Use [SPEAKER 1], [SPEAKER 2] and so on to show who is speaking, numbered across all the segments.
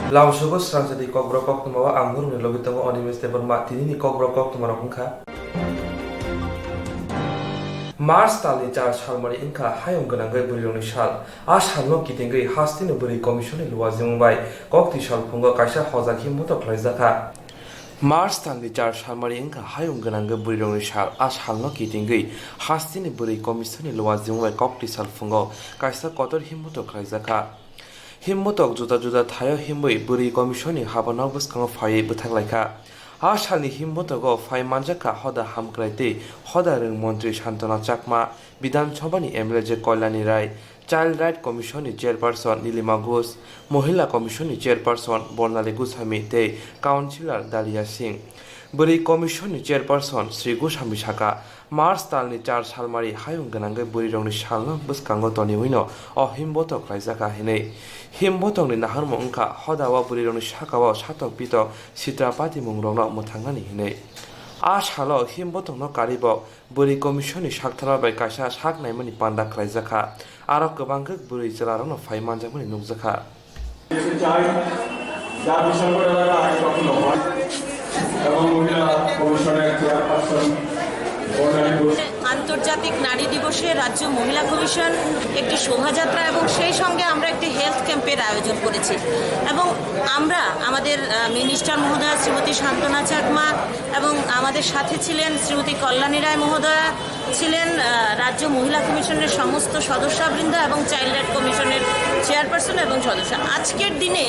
[SPEAKER 1] Laushugo Swrangchati Kokborok Koktwma Angur ni Lobitamo Onimis Teborma Tinini Kokborok Koktwma Rokungkha Mars Tali Jar Shalmari Inka Hayong Ganangai Burironi Shal Ashalno Kitingri Hastino Buri Commission Luazimbai Kokti Shal Pungo Kaisha Hozaki Muto Klaizaka Mars Tali Jar Shalmari Inka Hayong Ganangai Burironi Shal Ashalno Kitingri Hastino Buri Commission Luazimbai Kokti Shal Pungo Kaisa Kotor Himuto Klaizaka Himmutok juda thayo himbui buri komishoni habanok buskang phai buthak laika ashalni himmutogo phai manjaka hoda hamkraite hoda reng mantri Shantana Chakma Bidhan Sabhani MLA Koilani Rai Child Right Commission Chairperson Nilima Ghosh Mohila Commission Chairperson Bornali Goswami te Councillor Dalia Singh Buri Commission Chairperson Sri Goswami Shaka Mars Talni Jar Shalmari Hayong Ganangai Buri Rongni Shalna Buskango Toni Wino o Himbotok Raizaka Hine Himbotong ni Naharmo Unka Hodawa Buri Rongni Shakawa Shatok Pito Sitrapati Mungrongno Muthangani Hine Ashalo Himbotong no Karibo Buri Commission Shakthala by Kasha Shak Naimani Panda Kraizaka Arok Gabangak Buri Jalarano Faimanjamuni Nukzaka
[SPEAKER 2] আন্তর্জাতিক নারী দিবসে রাজ্য মহিলা commission একটি শোভাযাত্রা এবং সেই সঙ্গে আমরা একটি হেলথ ক্যাম্পের আয়োজন করেছি এবং আমরা আমাদের মিনিস্টার মহোদয়া শ্রীমতী শান্তনা চাকমা এবং আমাদের সাথে ছিলেন শ্রীমতী কল্যাণী রায় মহোদয়া ছিলেন রাজ্য মহিলা কমিশনের সমস্ত সদস্যবৃন্দ এবং চাইল্ড রাইট কমিশনের চেয়ারপারসন এবং সদস্য আজকের দিনে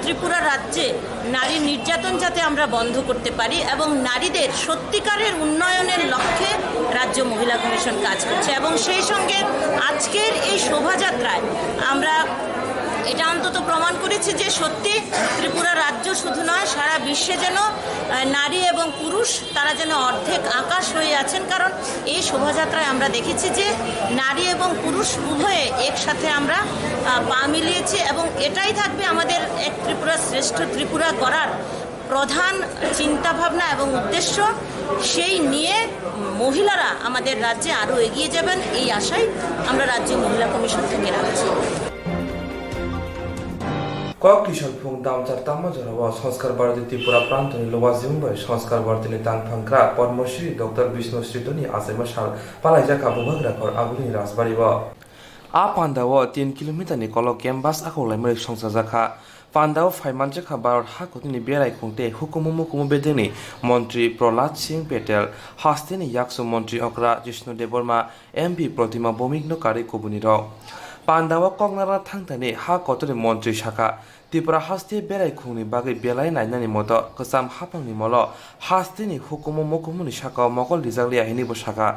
[SPEAKER 2] ত্রিপুরা রাজ্যে নারী নির্যাতন যাতে আমরা বন্ধ করতে পারি এবং নারীদের সত্যিকারের উন্নয়নের লক্ষ্যে রাজ্য মহিলা কমিশন কাজ করছে এবং সেই সঙ্গে আজকের এই শোভাযাত্রায় আমরা এটা অন্তত প্রমাণ করেছি যে সত্যি ত্রিপুরা রাজ্য শুধু নয় সারা বিশ্বে যেন নারী এবং পুরুষ তারা যেন অর্ধেক আকাশ হয়ে আছেন কারণ এই শোভাযাত্রায় আমরা দেখেছি যে নারী এবং পুরুষ উভয়ে একসাথে আমরা পা মিলিয়েছি এবং এটাই থাকবে আমাদের এক ত্রিপুরা শ্রেষ্ঠ ত্রিপুরা করার প্রধান চিন্তাভাবনা এবং উদ্দেশ্য সেই নিয়ে মহিলারা আমাদের রাজ্যে আরও এগিয়ে যাবেন এই আশায় আমরা রাজ্য মহিলা কমিশন থেকে রাখছি
[SPEAKER 1] Kokti Shalphung Damchar Tamajarawa Sanskar Bharati Tripura Prantoni Lowazimbai Sanskar Bharatini Tangphangkra Padmashri Dr. Vishnu Sridoni Asema Shal Palaijaka Bubagrakor Aguni Rasbariwa A Pandawa 10 km ni kolok Gembas Akolai Merik Songsajaka Pandawa Faimanjaka Bharat Hakotini Berai Khungte Hukumu Bedeni Montri Prahlad Singh Patel Hastini Yaksu Montri Okra Jishnu Deborma MP Protima Bomigno Kari Kobuniro Pandawa Kognara Thangtani Ha Kotoni Montri Shaka Tripura Hasti Berai Khungni Bagi Belai Nainani Moto Kasam Hapangni Molo Hastini Hukumu Shaka Mokol Rizaglia Hinibo Shaka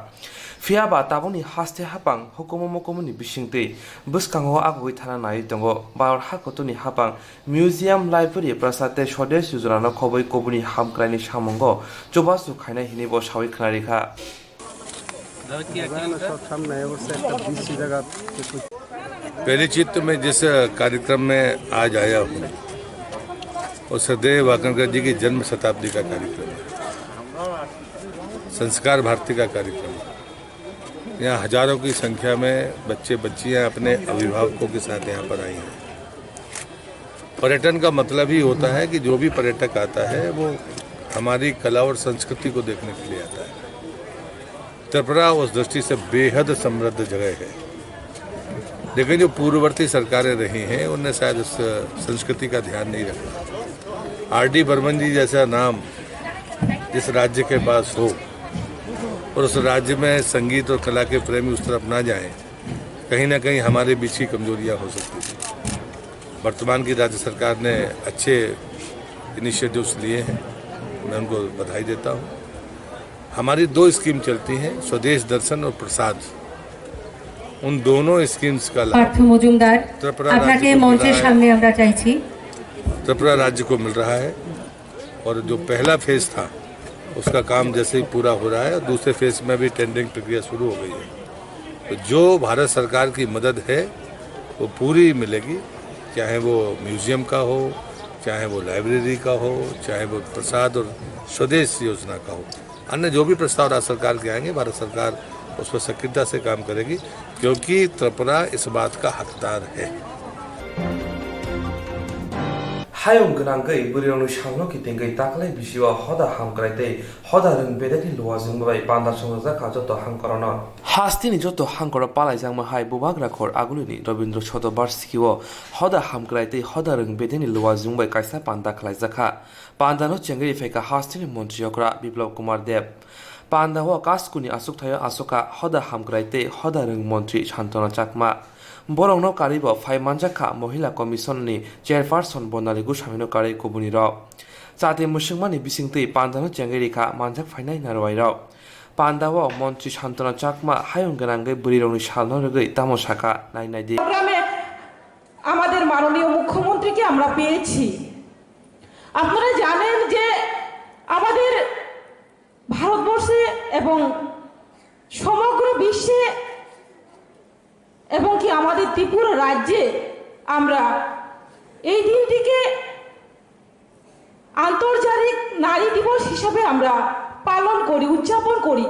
[SPEAKER 1] Fiaba Taboni Haste Hapang Hukumu Bishingti Buskango Agui Thana Nai Tongo Bar Hakotoni Hapang Museum Library Prasate Shodes Yuzurano Koboi Kobuni Hamkrani Shamongo Jobasu Kaina Hinibo Shawi Klarika
[SPEAKER 3] पहली चीज तो मैं जिस कार्यक्रम में आज आया हूँ वो सदैव वाकणकर जी की जन्म शताब्दी का कार्यक्रम है संस्कार भारती का कार्यक्रम है यहाँ हजारों की संख्या में बच्चे बच्चियाँ अपने अभिभावकों के साथ यहाँ पर आई हैं पर्यटन का मतलब ही होता है कि जो भी पर्यटक आता है वो हमारी कला और संस्कृति को देखने के लिए आता है त्रिपुरा उस दृष्टि से बेहद समृद्ध जगह है लेकिन जो पूर्ववर्ती सरकारें रही हैं उनने शायद उस संस्कृति का ध्यान नहीं रखा आर.डी. बर्मन जी जैसा नाम जिस राज्य के पास हो और उस राज्य में संगीत और कला के प्रेमी उस तरफ ना जाएं कहीं ना कहीं हमारे बीच की कमजोरियां हो सकती थी वर्तमान की राज्य सरकार ने अच्छे इनिशिएटिव्स लिए हैं मैं उनको बधाई देता हूँ हमारी 2 स्कीम चलती हैं स्वदेश दर्शन और प्रसाद उन दोनों स्कीम्स का लाभ त्रिपुरा राज्य को मिल रहा है और जो पहला फेज था उसका काम जैसे ही पूरा हो रहा है और दूसरे फेज में भी टेंडरिंग प्रक्रिया शुरू हो गई है तो जो भारत सरकार की मदद है वो पूरी मिलेगी चाहे वो म्यूजियम का हो चाहे वो लाइब्रेरी का हो चाहे वो प्रसाद और स्वदेश योजना का हो अन्य जो भी प्रस्ताव राज्य सरकार के आएंगे भारत सरकार उस पर सक्रियता से काम करेगी क्योंकि त्रिपुरा इस बात का हकदार है
[SPEAKER 1] hayong genanggei burirongni salno kitengei taklai bisio hoda hamkraitei hoda rung bedeni luwajung bai panda songja kajoto hangkorano hastini joto hangkora palaijangma hai bubagra khor agulini Rabindra Shotobars-kio hoda hamkraitei hoda rung bedeni luwajung bai kaisa panda khlaijaka pandano chengri feka hastini montriokra Biplab Kumar Dev Pandawa kaskuni asuk thayo asoka hoda hamkraitei hoda rung montri Shantana Chakma Borongno karibo phai manjaka Mohila Commission ni chairperson Bonali Gusamino kari kubuni rao Chate musingmani bisingtei pandano chengri kha manjak phainai narwai rao Pandawa মন্ত্রী শান্তনা চাকমা হায়ং গনাঙ্গে বুড়িরংনি সালনো রগৈ তামসাকা নাইনাই দি
[SPEAKER 4] প্রোগ্রামে আমাদের মাননীয় মুখ্যমন্ত্রীকে আমরা পেয়েছি। আপনারা জানেন যে আমাদের ভারতবর্ষে এবং সমগ্র বিশ্বে এবং কি আমাদের ত্রিপুরা রাজ্যে আমরা এই দিনটিকে আন্তর্জাতিক নারী দিবস হিসেবে আমরা পালন করি উদযাপন করি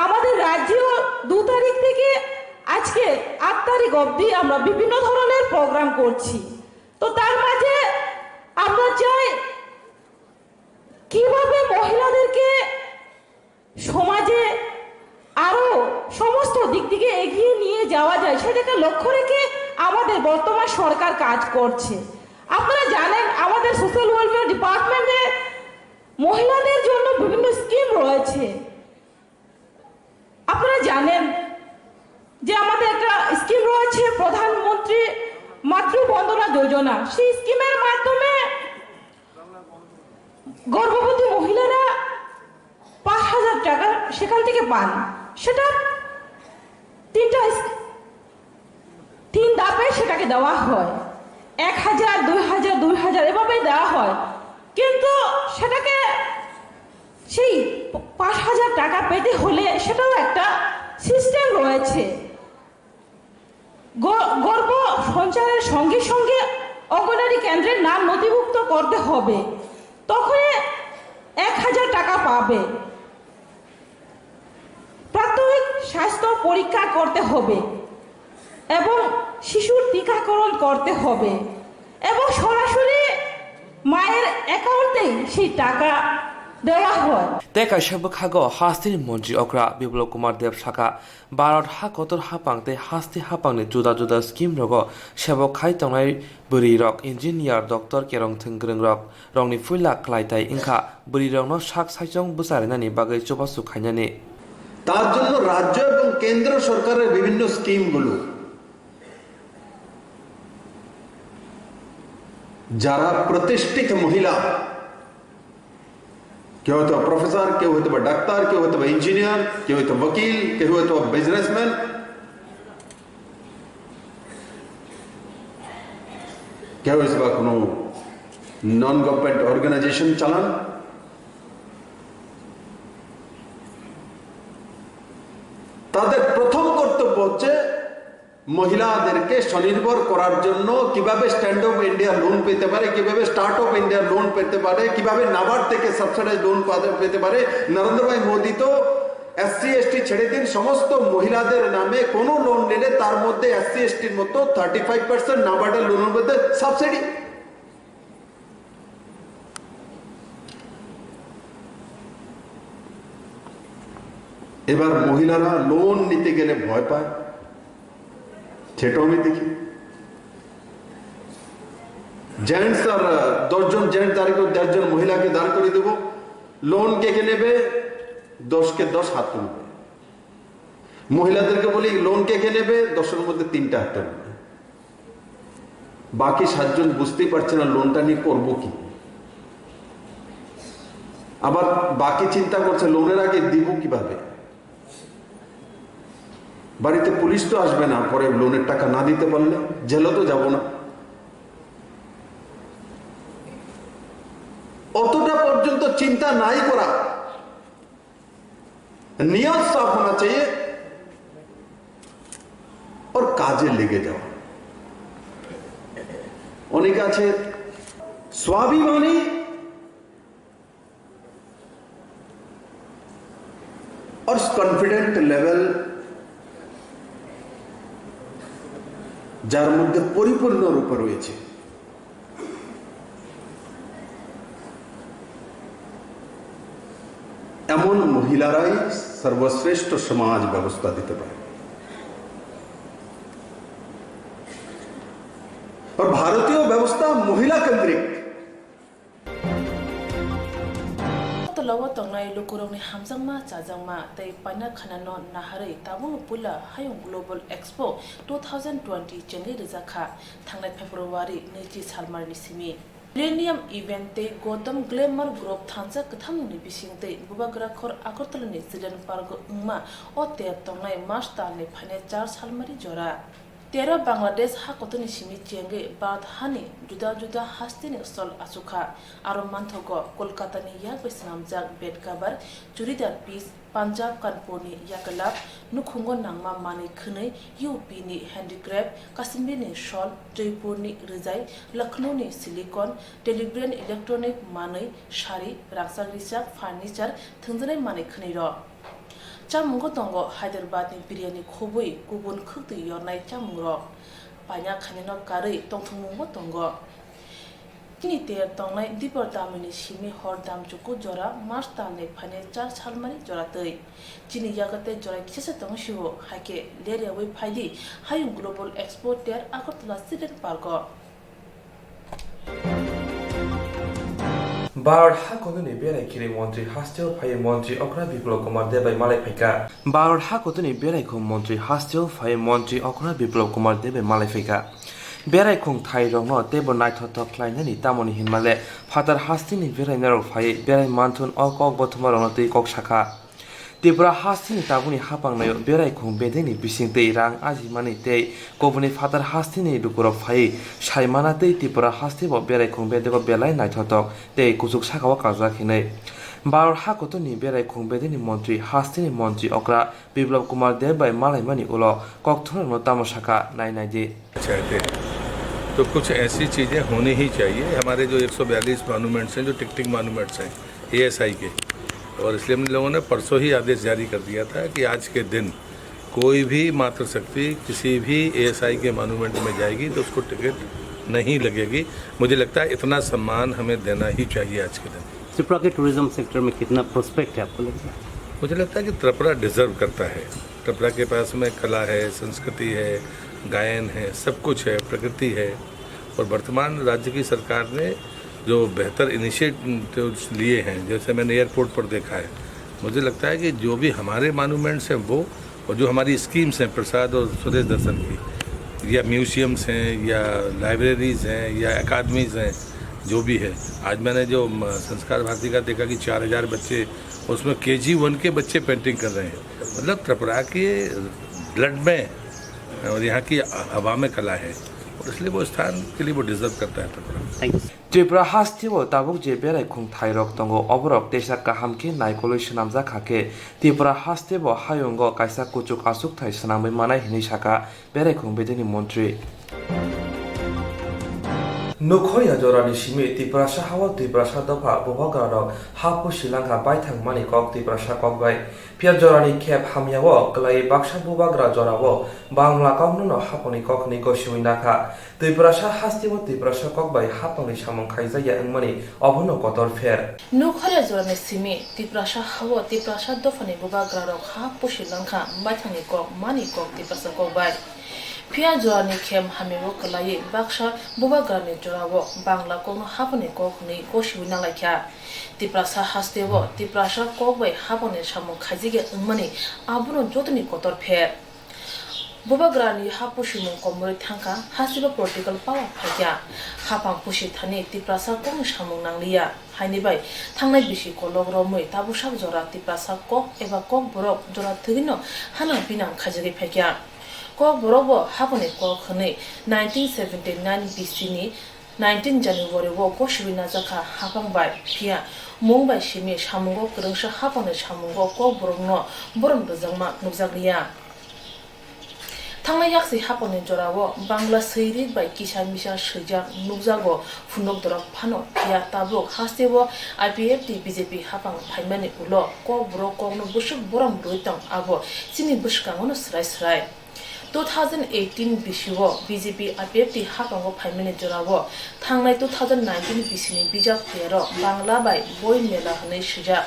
[SPEAKER 4] আমাদের রাজ্যেও 2 তারিখ থেকে আজকে 8 তারিখ অবধি আমরা বিভিন্ন ধরনের প্রোগ্রাম করছি তো তার মাঝে আমরা চাই কিভাবে মহিলাদেরকে সমাজে আরো সমস্ত দিক থেকে এগিয়ে নিয়ে যাওয়া যায় সেটাকে লক্ষ্য রেখে আমাদের বর্তমান সরকার কাজ করছে আপনারা জানেন আমাদের সোশ্যাল ওয়েলফেয়ার ডিপার্টমেন্টে মহিলাদের জন্য বিভিন্ন স্কিম রয়েছে আপনারা জানেন যে আমাদের একটা স্কিম রয়েছে প্রধানমন্ত্রী মাতৃ বন্দনা যোজনা সেই স্কিমের মাধ্যমে গর্ভবতী মহিলারা 5000 টাকা সেখান থেকে পান সেটা 3 ধাপে সেটাকে দেওয়া হয় 1000 2000 2000 এভাবে দেওয়া হয় কিন্তু সেটাকে সেই 5000 টাকা পেতে হলে সেটাও একটা সিস্টেম রয়েছে গর্ভ সঞ্চারের সঙ্গে সঙ্গে অঙ্গনওয়াড়ি কেন্দ্রের নাম নথিভুক্ত করতে হবে তখন 1000 টাকা পাবে প্রাথমিক স্বাস্থ্য পরীক্ষা করতে হবে এবং শিশুর টিকাকরণ করতে হবে এবং সরাসরি মায়ের অ্যাকাউন্টে সেই টাকা দেওয়া হয়
[SPEAKER 1] তেকা সব খাগো হাস্তিনি মন্ত্রী অকরা বিপ্লব কুমার দেব শাখা ভারত হা কতর হাপাংতে হাস্তি হাপাংনি জুদা জুদা স্কিম রগ সেবক খাই তংনাই বুড়ি রক ইঞ্জিনিয়ার ডক্টর কেরং থংগ্রং রক রংনি ফুইলা ক্লাইতাই ইনখা বুড়ি রংনো শাক সাইজং বুসারিনানি বাগৈ চবাসু খাইনানি
[SPEAKER 5] তার জন্য রাজ্য এবং কেন্দ্র সরকারের বিভিন্ন স্কিমগুলো যারা প্রতিষ্ঠিত মহিলা কেউ হয়তো প্রফেসর কেউ হয়তো ডাক্তার কেউ হয়তো ইঞ্জিনিয়ার কেউ হয়তো वकील কেউ হয়তো বিজনেসম্যান কেউ হয়তো কোনো নন গভর্নমেন্ট অর্গানাইজেশন চালান তাদের প্রথম কর্তব্য হচ্ছে মহিলাদেরকে স্বনির্ভর করার জন্য কিভাবে স্ট্যান্ড আপ ইন্ডিয়া লোন পেতে পারে কিভাবে স্টার্ট আপ ইন্ডিয়া লোন পেতে পারে কিভাবে নাবার্ড থেকে সাবসিডাইজ লোন পেতে পারে নরেন্দ্র ভাই মোদি তো এসসি এসটি ছেড়ে দিন সমস্ত মহিলাদের নামে কোনো লোন নিলে তার মধ্যে এসসি এসটির মতো 35% নাবার্ডের লোনের মধ্যে সাবসিডি এবার মহিলারা লোন নিতে গেলে ভয় পায় সেটাও আমি দেখি জেন্টস আর 10 জন জেন্টস দাঁড় করে 10 জন মহিলাকে দাঁড় করে দেব লোন কে নেবে 10 কে 10 হাত তুলবে মহিলাদেরকে বলি লোন কে নেবে 10 এর মধ্যে 3টা হাত তুলবে বাকি 7 জন বুঝতেই পারছে না লোনটা নিয়ে করব কি আবার বাকি চিন্তা করছে লোনের আগে দিব কিভাবে বাড়িতে পুলিশ তো আসবে না পরে লোনের টাকা না দিতে পারলে জেলও তো যাব না অতটা পর্যন্ত চিন্তা নাই করা নিয়ত সাফ होना चाहिए और কাজে লেগে যাওয়া অনেক আছে স্বাভিমানী और कॉन्फिडेंट लेवल যার মধ্যে পরিপূর্ণ রূপে রয়েছে মহিলারাই সর্বশ্রেষ্ঠ সমাজ ব্যবস্থা দিতে পারে। और भारतीय व्यवस्था महिला केंद्रित।
[SPEAKER 6] Lawa tongnai lukurongni hamjangma chajangma tei paina khanano naharai tabung pula hayung Global Expo 2020 chengi rizakha thangnai February 2 salmarni simi Millennium event tei Gotham Glamour Group thangja kathamni bising tei bubagra khor akortolani Zillian Park ungma o te tongnai March talni phane 4 salmari jora Tera Bangladesh hakotoni simi chenge bad hani juda juda hastini stol asuka aro manthogo Kolkata ni yak besnamjak bed cover churidar piece Punjab Kanpur ni yakalap nukhungo nangma mani khunei UP ni handicraft Kashmir ni shawl Jaipur ni rizai Lucknow ni silicon Telegram electronic mani shari raksak risak furniture thungjanai mani khunei ro Chamungo tongo Hyderabad ni biryani khobui kubun khukti yornai chamungro panya khanino kari tongthungmo tongo kini te tongnai dipor damini simi hordam chuku jora March talne phane 4 salmari jora tei chini yagate jora kise tongshibo hake leria wei phaidi hayung Global Expo ter Agartala Zillian Park
[SPEAKER 1] Bharat hakotoni berai kiri mantri hasteo phai mantri okra biplop kumar debai malai phaika Bharat hakotoni berai khum mantri hasteo phai mantri okra biplop kumar debai malai phaika berai khung thai rongno tebo naithotok khlainani tamoni hinmale phatar hastini berai narok phai berai manthun okok bothoma rongno tei kok shakha Tripura hastini tabuni hapangnayo berai khung bedeni bising tei rang ajimani tei kobuni phatar hastini dukurok phai saimana tei Tripura hastibo berai khung bedego belai naithotok tei kuchuk sakao kajak-hinai Bharat hakotoni berai khung bedeni mantri hastini mantri okra Biplop Kumar Debai malaimani ulo Koktwma tamosaka nainai
[SPEAKER 3] चाहते हैं तो कुछ ऐसी चीज़ें होनी ही चाहिए। हमारे जो 142 मॉन्यूमेंट्स हैं जो टिक मॉन्यूमेंट्स हैं ASI के और इसलिए हम लोगों ने परसों ही आदेश जारी कर दिया था कि आज के दिन कोई भी मातृशक्ति किसी भी ASI के मॉन्यूमेंट में जाएगी तो उसको टिकट नहीं लगेगी। मुझे लगता है इतना सम्मान हमें देना ही चाहिए आज के दिन।
[SPEAKER 7] त्रिपुरा के टूरिज्म सेक्टर में कितना प्रोस्पेक्ट है आपको लगता है?
[SPEAKER 3] मुझे लगता है कि त्रिपुरा डिजर्व करता है। त्रिपुरा के पास में कला है, संस्कृति है, गायन है, सब कुछ है, प्रकृति है और वर्तमान राज्य की सरकार ने जो बेहतर इनिशिएटिव्स लिए हैं जैसे मैंने एयरपोर्ट पर देखा है मुझे लगता है कि जो भी हमारे मॉन्यूमेंट्स हैं वो और जो हमारी स्कीम्स हैं प्रसाद और स्वदेश दर्शन की या म्यूजियम्स हैं या लाइब्रेरीज़ हैं या अकादमीज़ हैं जो भी है आज मैंने जो संस्कार भारती का देखा कि 4000 बच्चे उसमें KG1 के बच्चे पेंटिंग कर रहे हैं मतलब त्रिपुरा के ब्लड में और यहाँ की हवा में कला है और इसलिए वो स्थान के लिए वो डिजर्व करता है Tripura.
[SPEAKER 1] Tripura hastibo tabuk je berai khung thairok tongo oborok tesa kahamke naikolo swnamjak khake Tripura hastibo hayungo kaisa kuchuk asuk thai swnambai manai hinui saka berai khung bedeni mantri Nukhoya jorani simi Tripura hawa Tripura dofa bobograrok hapu silangha baithang mani kok Tripura kokbai pia jorani khep hamyawo klai baksa bobagra jorabo bangla kaunno haponi kokni goshui nakha Tripura hastibo Tripura kokbai haponi samong khaijaya angmani obono kotor fer
[SPEAKER 6] Nukhoya jorani simi Tripura hawa Tripura dofani bobagrarok hapu silangha baithang kok mani kok Tripura kokbai Pia jorani khem hamiro kalai baksha bubagrani jorabo bangla kong hapone kokni koshwina laikya Tripura hastewo Tripura kokbai hapone samong khajige angmani abuno jotni kotor pher bubagrani hapu shimung komori thangka hasiba political power phakya hapang pushi thani Tripura kong samong nanglia haini bai thangnai bisi kologro moi tabusak jora Tripura kok eba kokborok jora thigino hanang binang khajige phakya Kokborok hapone kok khane 1979 BC ni 19 January wo koshwina jaka hapangbai phia mungbai shimi samungo krungsha hapone samungo kokborok no borom bujangma nukjakliya Thangnai yaksi hapone jorawo bangla seirik bai kisa misa sejak nukjago phunok dorok phano phia tabuk hastewo IPFT BJP hapang phaimani ulo kokborok kokno busuk borom roitang abo chini buskangono srai 2018 BCwo BJP IPFT hapango phaimani jorawo thangnai 2019 BC ni bijak tero bangla bai boi mela hanai suja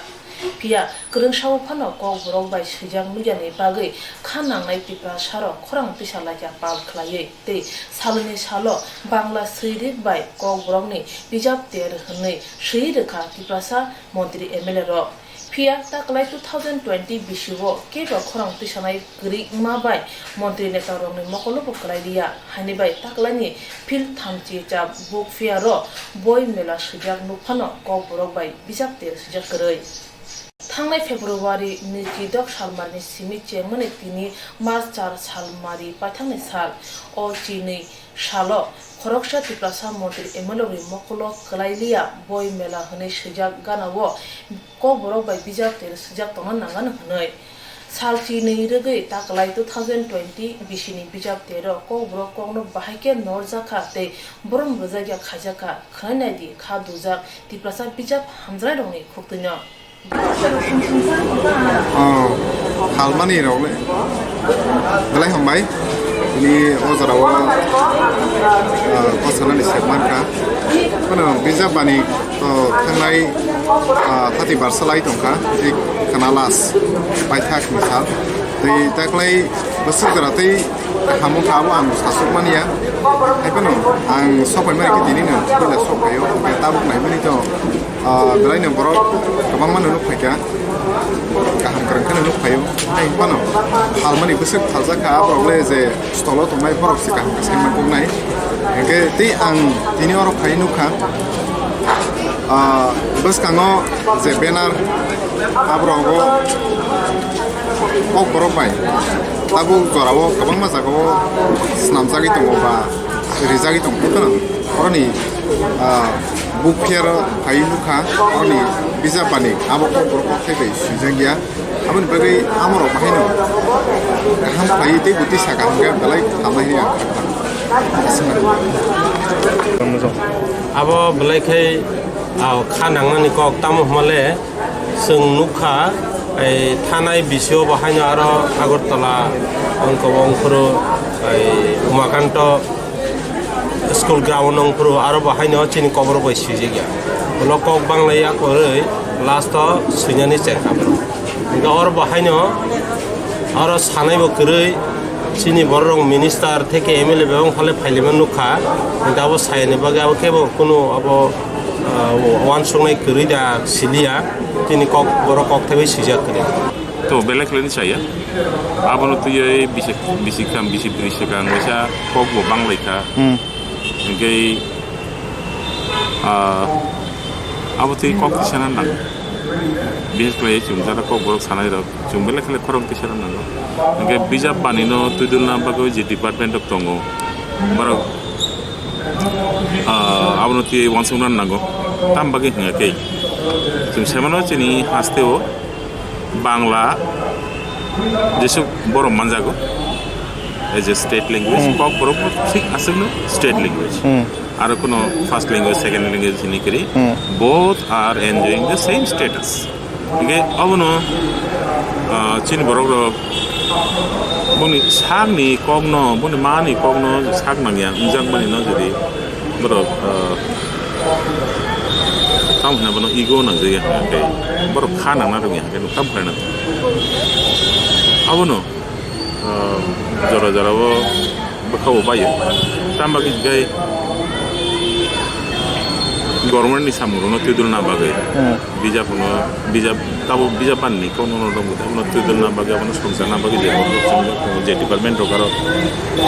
[SPEAKER 6] Pia kerengsaw phano kokborok bai swijak nujani bagui khanangnai tipra saro khorang tisalakya pal khlaiye te saloni salo bangla swirik bai kokborokni bijap ter hwnei swi rekha tiprasa mantri MLA ro Pia taklai 2020 bisiwo kebo khorang tisanai gri ma bai mantri neta rokni mokolo poklai dia hani bai taklani phil thamchi cha book fair ro boy mela swijak nuphano kokborok bai bijap ter swijak koroi थांनाय फेब्रुवारि 22 सालमारनि सिमि चेंमनि तिनि मार्च 4 सालमारि पाथांनि साल ओ चिनि सालो खरकसा तिप्रासा मन्त्रि MLA मकलो कलाइलिया बय मेला हनै सजाक गानावो kokborok bai bijak ter sujak tongna nangan hनै साल चिनि रगै ताकलाइ 2020 बिसिनि bijak tero kokborok kokno bahaike norjaka te borom rojagya khajaka khnainadi kha dujak tiprasa bijak hamjrai rongni khuktunya
[SPEAKER 8] halmani role belai hambai ini ozarawa kosanani segmanka kono bijak bani to thangnai hati barsalai tongka ek kanalas paithak misal tei taklai besar geratai hamu kamu ang sasukmania ai kono ang sopai mari kitini no bila sopayo ke tabuk nai mani to belai no borok kabang manu nuk phaka kaham kerengkan nuk phayo ai kono halmani besar khaljaka abrokle je stolo tongnai borok se kaham kesemman kongnai engke ti ang tini orok phai nukha bus kango je banner abrogo kokborok bai tabu gorawo kabang majago snamjagi tongo ba rijagi tongo kono oroni book fair phai nukha oroni bijapani abo kokborok thaibai sujagia aboni bagai amoro bahaino kaham phai te buti saka hangga belai hamai ya
[SPEAKER 9] abo belai khai khanangani kok tamo hmale sung nukha ai thanai bisio bahaino aro agartala angkobongpro ai umakanto school ground nongpro aro bahaino chini kokborok bai swijagya lo kok banglai akoroi last to sunyani chengkabro ga or bahaino aro sanai bo koroi chini borong minister theke MLA bebong phale phailiman nukha dabo saini bage abo kebo kono abo wan songnai korida silia tini kokborok kok thebe sijak kore
[SPEAKER 10] to belek leni saya abono tuye bisikam bisiprisika ngosa kokbo banglaika ngai abo tuye kok tisana nang bisikle chumjara kokborok sanai rok chumbele khale korong tisana nang ngai bijap banino tudulna bago je department of tongo barok abono tuye wan songnan nango tambagi ngakei जों सेमानो चिनि हास्तेओ बांला जेसु बर' मानजागो as a state language kokborok ठीक आसनो state language आरो कोनो first language second language नि करी both are enjoying the same status इगे अबनो Chini borok boni sagni kokno boni mani kokno sagnangya unjang bani no jodi borok tam hna bono ego nang je ke borok khana na rung ya ke tam khana abono jora jora wo bakhaw bayo tam bagi gai government ni samuro no tidul na bagai bijap tabo bijap panni kono no dong no tidul na bagai abono songsa na bagai je department ro karo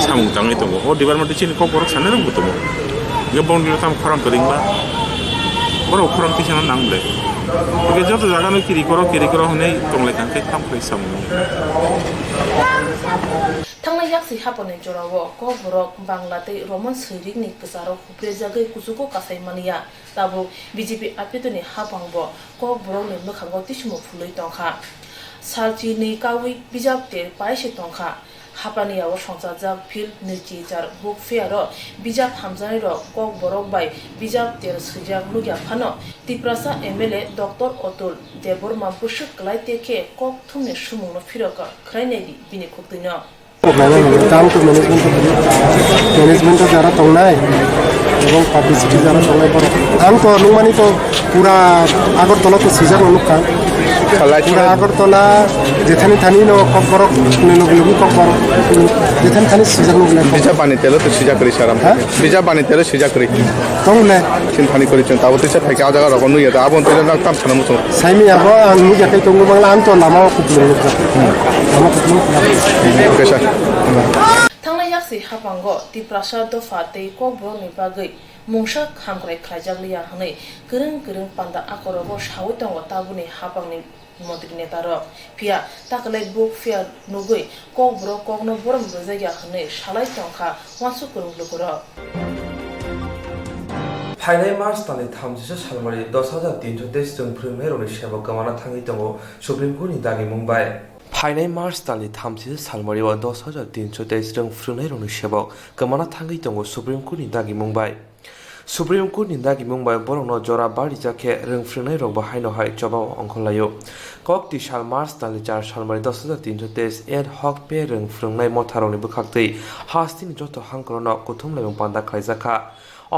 [SPEAKER 10] samung tangai tongo o department chini kokborok sanarang butomo gebong ni tam khorang koringba boro khorang tisana nangle ke joto jaga no kiri koro honei tongle kan ke tam kai samu
[SPEAKER 6] थांनाय याक्सि हापने जोरावो kokborok banglate roman swirik ni ksaro huprejagai kusuko kasaimania tabo BJP apetoni hapangbo kokborok ni mokhango tismo phuloi tongkha salchi ni kawi bijap ter paise tongkha hapani awo songchajak phil nirchijar book fair bijap hamjani ro kokborok bai bijap ter swijak lugya phano tiprasa MLA Dr. Otul Deborma bushuk klai teke Koktwma sumungno phiroka khrainedi bini khuktunya
[SPEAKER 11] management काम तो management तो जरा तोड़ना है এবং publicity যারা সবাই বড় আং তো নুমানি তো পুরা আগরতলা তো সিজন অনুকা পুরা আগরতলা যেখানে থানি নো ককবরক নুগুলু ককবরক যেখানে থানি সিজন নুগুলু
[SPEAKER 8] বিজা পানি তেল তো সিজা করি সারাম বিজা পানি তেল সিজা করি
[SPEAKER 11] তংলে
[SPEAKER 8] চিন পানি করি চন তাবতে সে ফাইকা জায়গা রকম নুই তা আবন তো না কাম সানা মতো
[SPEAKER 11] সাইমি আবো আং নুজাকে তংগু বাংলা আং তো লামাও কুপলু লামা কুপলু
[SPEAKER 8] ওকে স্যার
[SPEAKER 6] थांनाय याक्सि हापांगो ति प्रासाद दफा तै kokborok ni bagui mungsa hamkrai khlajakliya hangei goreng panda akorogo sawi tongo tabuni hapangni মন্ত্রী নেতারক ফিয়া তাকলাই বুক ফিয়া নুগৈ kokborok kokno borom rojaya hangei salai tongkha wasu kurunglukur
[SPEAKER 1] फाइनाय मार्च तानि 30 सालमारि 10,323 जों फोरोंनाय रनि सेवा गोमाना थाङै दङ सुप्रिम कोर्टनि दागि मुंबाय फाइनाय मार्च तानि 30 सालमारि 10,323 जों फोरोंनाय रनि सेवा गोमाना थाङै दङ सुप्रिम कोर्टनि दागि मुंबाय सुप्रिम कोर्टनि दागि मुंबाय बरनो जरा बारि जाखे रों फोरोंनाय रं बाहायनो हाय जबाव अंखलायो कक ति साल मार्च तानि 4 सालमारि 10,323 एड हक पे रों फोरोंनाय मथारनि बखाक्तै हास्तिनि जत हांकरनो कुथुमलायं पान्दा खायजाखा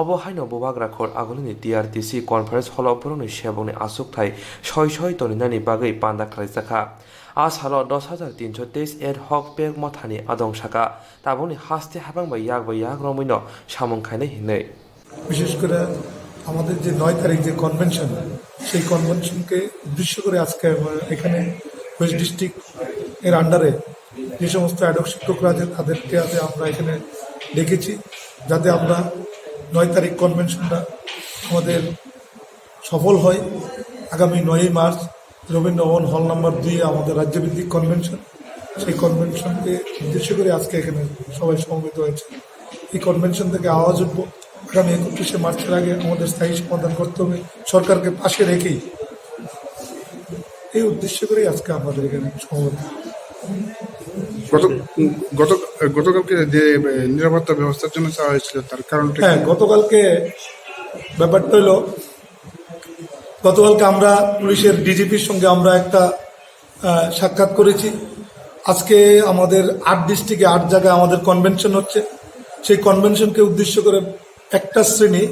[SPEAKER 1] অবহাইনো ববাগ্রাখর আগলনি টিআরটিসি কনফারেন্স হল বরনি সেবনি আসুকথাই ছয় তনিনানি বাগৈ পান্দা খাইজাখা আজ হাল 10,323 এর হক পেগ মথানি আদংসাকা তাবনি হাস্তে হাবাংবা ইয়াগ রমিন সামংখাইনে হিনে
[SPEAKER 12] বিশেষ করে আমাদের যে 9 তারিখ যে কনভেনশন সেই কনভেনশনকে উদ্দেশ্য করে আজকে এখানে ওয়েস্ট ডিস্ট্রিক্ট এর আন্ডারে যে সমস্ত অ্যাডক শিক্ষকরা আছে তাদেরকে আমরা এখানে ডেকেছি যাতে আমরা 9 তারিখ কনভেনশনটা আমাদের সফল হয় আগামী 9 মার্চ রবীন্দ্র ভবন হল নাম্বার 2 আমাদের রাজ্যভিত্তিক কনভেনশন সেই কনভেনশনকে উদ্দেশ্য করে আজকে এখানে সবাই সমবেত হয়েছে এই কনভেনশন থেকে আওয়াজ উঠব আগামী 31 মার্চের আগে আমাদের স্থায়ী সমাধান করতে হবে সরকারকে পাশে রেখেই এই উদ্দেশ্য করেই আজকে আমাদের এখানে সমবেত
[SPEAKER 8] গতকালকে যে নিরাপত্তা ব্যবস্থার জন্য চাওয়া হয়েছিল তার কারণটা
[SPEAKER 12] হ্যাঁ গতকালকে ব্যাপারটা হলো গতকালকে আমরা পুলিশের ডিজিপির সঙ্গে আমরা একটা সাক্ষাৎ করেছি আজকে আমাদের 8 ডিস্ট্রিক্টে 8 জায়গায় আমাদের কনভেনশন হচ্ছে সেই কনভেনশনকে উদ্দেশ্য করে একটা শ্রেণী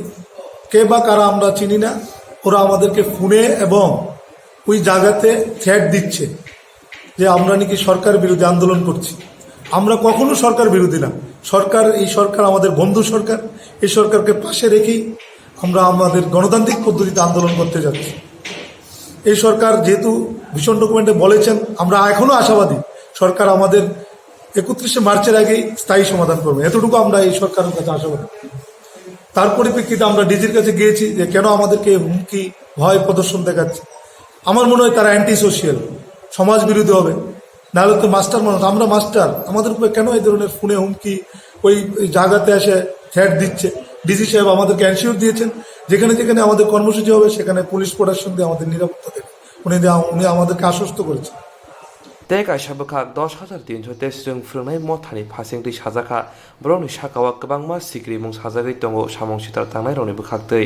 [SPEAKER 12] কে বা কারা আমরা চিনি না ওরা আমাদেরকে ফোনে এবং ওই জায়গাতে থ্রেট দিচ্ছে যে আমরা নাকি সরকার বিরোধী আন্দোলন করছি আমরা কখনো সরকার বিরোধী না এই সরকার আমাদের বন্ধু সরকার এই সরকারকে পাশে রেখেই আমরা আমাদের গণতান্ত্রিক পদ্ধতিতে আন্দোলন করতে যাচ্ছি এই সরকার যেহেতু ভীষণ ডকুমেন্টে বলেছেন আমরা এখনো আশাবাদী সরকার আমাদের 31 মার্চের আগেই স্থায়ী সমাধান করবে এতটুকু আমরা এই সরকারের কাছে আশাবাদী তার পরিপ্রেক্ষিতে আমরা ডিজির কাছে গিয়েছি যে কেন আমাদেরকে হুমকি ভয় প্রদর্শন দেখাচ্ছে আমার মনে হয় তারা অ্যান্টি সোশিয়াল সমাজ বিরোধী হবে নাহলে তো মাস্টার মানুষ আমরা মাস্টার আমাদের উপরে কেন এই ধরনের ফোনে হুমকি ওই জায়গাতে এসে থ্রেট দিচ্ছে ডিজি সাহেব আমাদেরকে অ্যানশিওর দিয়েছেন যেখানে যেখানে আমাদের কর্মসূচি হবে সেখানে পুলিশ প্রোটেকশন দিয়ে আমাদের নিরাপত্তা দেবে উনি আমাদেরকে আশ্বস্ত করেছেন
[SPEAKER 1] तेका शाबखा 10,323 जों फोरोंनाय मथानि फासेंथि साजाखा ब्रनि साकावा गोबांमा सिग्रि मुं साजागै दङ सामंसितार थांनाय रनि बखाक्तै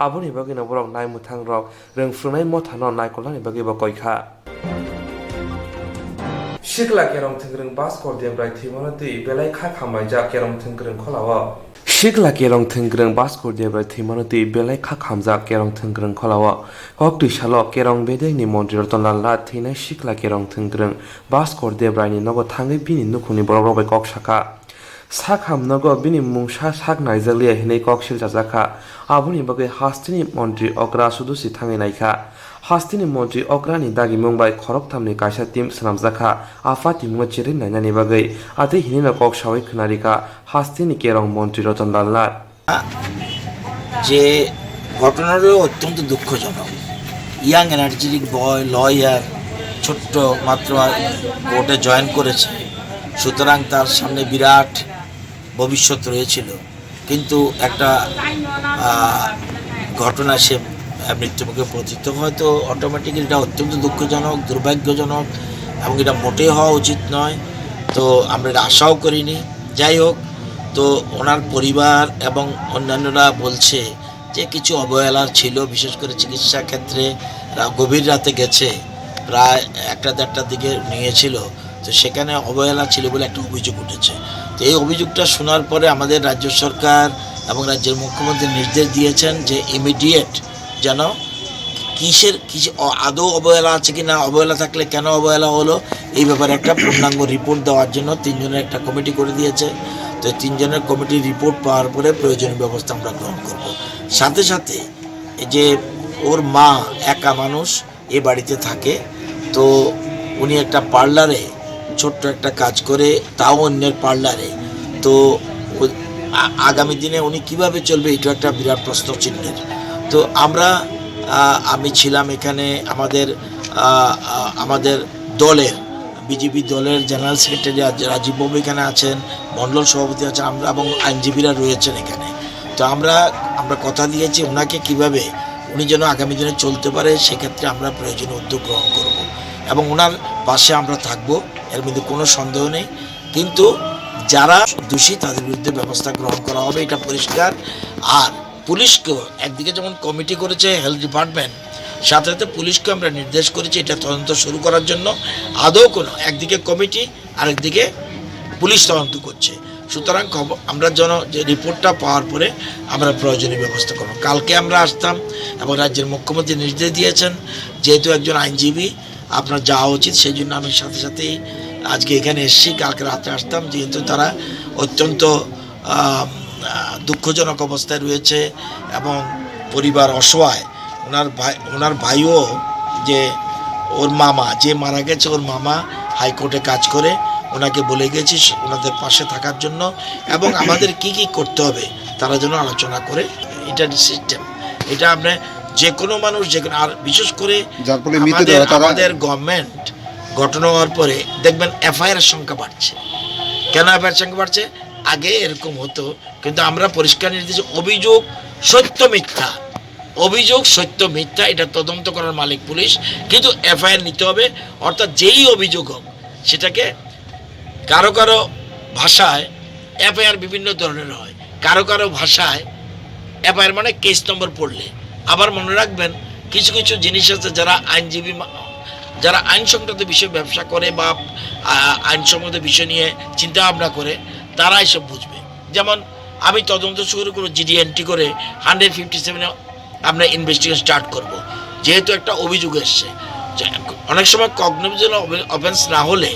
[SPEAKER 1] आबुनि बागैनो बरक नायमुथां रक रों फोरोंनाय मथानो नायकलानि बागै बकयखा शिखला केरम थंग्रों बास करदेब्राय थैमानति बेलायखा खामायजा केरम थंग्रों खलावा शिखला केरं थंग्रों बास करदेब्राय थैमानति बेलायखा खामजा केरं थंग्रों खलावा कक्ति साल केरं बेदैनि मन्त्रि रतनलाल थैनाय शिखला केरं थंग्रों बास करदेब्रायनि नगो थाङै बिनि नुखुनि बरबरबाय ककसाखा साखाम नगो बिनि मुंसा साक नायजालिया हिनै ककसिल जाजाखा आबुनि बागै हास्तिनि मन्त्रि अग्रा सुदुसि थाङै नायखा हास्तिनि मन्त्रि अग्रानि दागि मुंबाय खरकथामनि कायसा टीम सनामजाखा आफाति मुङा चिरै नायनानि बागै आदै हिनिना कक सावै खोनारिका हास्तिनि केरं मन्त्रि रतनलाल
[SPEAKER 13] যে ঘটনাটা অত্যন্ত দুঃখজনক ইয়াং এনার্জেটিক বয় লয়ার ছোট্ট মাত্র কোর্টে জয়েন করেছে সুতরাং তার সামনে বিরাট ভবিষ্যৎ রয়েছিল কিন্তু একটা ঘটনা সে মৃত্যুমুখে পতিত হয়তো অটোমেটিক্যালি এটা অত্যন্ত দুঃখজনক দুর্ভাগ্যজনক এবং এটা মোটেই হওয়া উচিত নয় তো আমরা এটা আশাও করিনি যাই হোক তো ওনার পরিবার এবং অন্যান্যরা বলছে যে কিছু অবহেলা ছিল বিশেষ করে চিকিৎসা ক্ষেত্রে গভীর রাতে গেছে প্রায় 1-1:30টার দিকে নিয়েছিল তো সেখানে অবহেলা ছিল বলে একটা অভিযোগ উঠেছে তো এই অভিযোগটা শোনার পরে আমাদের রাজ্য সরকার এবং রাজ্যের মুখ্যমন্ত্রী নির্দেশ দিয়েছেন যে ইমিডিয়েট যেন কিসের আদৌ অবহেলা আছে কি না, অবহেলা থাকলে কেন অবহেলা হলো, এই ব্যাপারে একটা পূর্ণাঙ্গ রিপোর্ট দেওয়ার জন্য 3 জনের একটা কমিটি করে দিয়েছে। তো 3 জনের কমিটির রিপোর্ট পাওয়ার পরে প্রয়োজনীয় ব্যবস্থা আমরা গ্রহণ করব। সাথে সাথে যে ওর মা একা মানুষ এ বাড়িতে থাকে, তো উনি একটা পার্লারে ছোট্ট একটা কাজ করে, তাও অন্যের পার্লারে, তো আগামী দিনে উনি কিভাবে চলবে এটা একটা বিরাট প্রশ্ন চিহ্নের। তো আমি ছিলাম এখানে, আমাদের দলের বিজেপি দলের জেনারেল সেক্রেটারি রাজীব বাবু এখানে আছেন, মণ্ডল সভাপতি আছেন, আমরা এবং আইনজীবীরা রয়েছেন এখানে। তো আমরা কথা দিয়েছি ওনাকে কিভাবে উনি যেন আগামী দিনে চলতে পারে, সেক্ষেত্রে আমরা প্রয়োজনীয় উদ্যোগ গ্রহণ করব এবং ওনার পাশে আমরা থাকব, এর মধ্যে কোনো সন্দেহ নেই। কিন্তু যারা দোষী তাদের বিরুদ্ধে ব্যবস্থা গ্রহণ করা হবে, এটা পরিষ্কার। আর পুলিশকেও একদিকে যেমন কমিটি করেছে হেলথ ডিপার্টমেন্ট, সাথে সাথে পুলিশকে আমরা নির্দেশ করেছি এটা তদন্ত শুরু করার জন্য। আদৌ কোনো একদিকে কমিটি আরেকদিকে পুলিশ তদন্ত করছে, সুতরাং আমরা যে রিপোর্টটা পাওয়ার পরে আমরা প্রয়োজনীয় ব্যবস্থা করব। কালকে আমরা আসতাম এবং রাজ্যের মুখ্যমন্ত্রী নির্দেশ দিয়েছেন, যেহেতু একজন আইনজীবী আপনার যাওয়া উচিত, সেই জন্য আমি সাথে সাথেই আজকে এখানে এসেছি। কালকে রাতে আসতাম, যেহেতু তারা অত্যন্ত দুঃখজনক অবস্থায় রয়েছে এবং পরিবার অসহায়। ওনার ভাইও যে ওর মামা যে মারা গেছে, ওর মামা হাইকোর্টে কাজ করে, ওনাকে বলে গেছি ওনাদের পাশে থাকার জন্য এবং আমাদের কি করতে হবে তারা যেন আলোচনা করে। এটা সিস্টেম, এটা আমরা যে কোনো মানুষ আর বিশেষ করে আমাদের গভর্নমেন্ট গঠন হওয়ার পরে দেখবেন এফআইআর সংখ্যা বাড়ছে। কেন এফআইআর সংখ্যা বাড়ছে? আগে এরকম হতো, কিন্তু আমরা পরিষ্কার নির্দেশ অভিযোগ সত্য মিথ্যা এটা তদন্ত করার মালিক পুলিশ, কিন্তু এফআইআর নিতে হবে। অর্থাৎ যেই অভিযোগ হোক সেটাকে কারো ভাষায় এফআইআর বিভিন্ন ধরনের হয়, কারো ভাষায় এফআইআর মানে কেস নম্বর পড়লে। আবার মনে রাখবেন কিছু জিনিস আছে, যারা আইনজীবী, যারা আইন সংক্রান্ত বিষয়ে ব্যবসা করে বা আইন সংক্রান্ত বিষয় নিয়ে চিন্তা ভাবনা করে, তারা এসব বুঝবে। যেমন আমি তদন্ত শুরু করে জিডি এন্ট্রি করে 157 আমরা ইনভেস্টিগেশন স্টার্ট করব, যেহেতু একটা অভিযোগ এসছে। অনেক সময় কগনিজেবল অফেন্স না হলে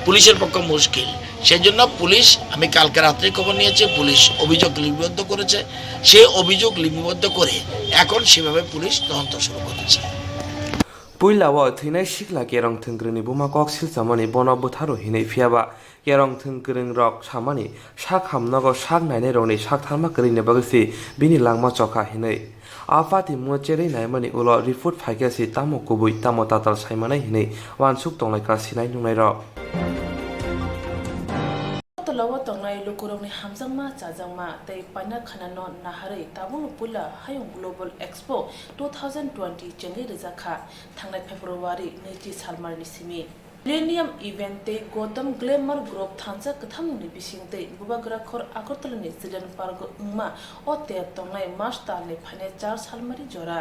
[SPEAKER 13] পুলিশের পক্ষে মুশকিল, সেই জন্য পুলিশ, আমি কালকে রাত্রে খবর নিয়েছি, পুলিশ অভিযোগ লিপিবদ্ধ করেছে। সেই অভিযোগ লিপিবদ্ধ করে এখন সেভাবে পুলিশ তদন্ত শুরু করেছে।
[SPEAKER 1] পুইলাও থৈনাই শিখলা কেরং থংগ্রনি বুমা কক সিলসামানি বন বুথারো হিनै ফিয়াবা কেরং থংগ্রং রক সামানি শাক হামনগ শাক নাইনে রনি শাক থাरमा করিने बगसि बिनि लांमा चखा हिनै आफाति मुचेरै नायमानि उल रिपोर्ट फाइकेसि तामो कुबुइ तामो ताताल साइमानाय हिनै वानसुक तंलायका सिनाय नुनाय र
[SPEAKER 6] तलावा तंगनाय लोकुरंनि हामजांमा चाजांमा तै पाइना खानानो नाहारै ताबुल पुला हायं ग्लोबल एक्सपो 2020 चेंगै रजाखा थांनाय फेब्रुवारि 2 सालमारनि सिमि millennium event Gautam glamour group थांजा कथामुनि बिसिंते बुबाग्राखर आगरतलानि चिल्ड्रेन पार्क उंमा ओते तंगनाय मार्च ताले फाने 4 सालमारि जरा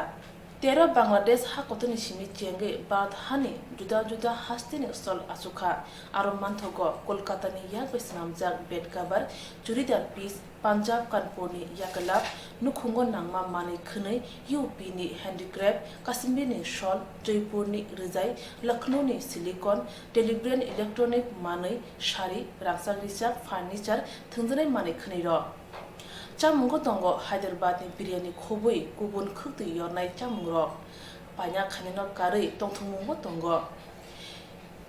[SPEAKER 6] 13 बांग्लादेश हाकतनि सिमि चेंगे बाद हानि जुदा जुदा हास्तिनि स्टल आसुखा आरो मानथगो कोलकातानि याक बेसनामजाक बेड कवर चुरिदार पीस पांजाब कानपुरनि याकलाब नुखुंगो नांमा मानि खनै यूपीनि हैंडीक्राफ्ट काश्मीरनि शॉल जयपुरनि रिजाय लखनऊनि सिलिकन टेलीग्रेन इलेक्ट्रॉनिक मानै शारी रांसारिसा फर्निचर थंजनाय मानि खनै र चामुंगो दंगो हैदराबादनि बिरियानी खोबै गुबुन खक्ति यरनाय चामुंग पाइना खानेनो कारै तंथुमुंगो दंगो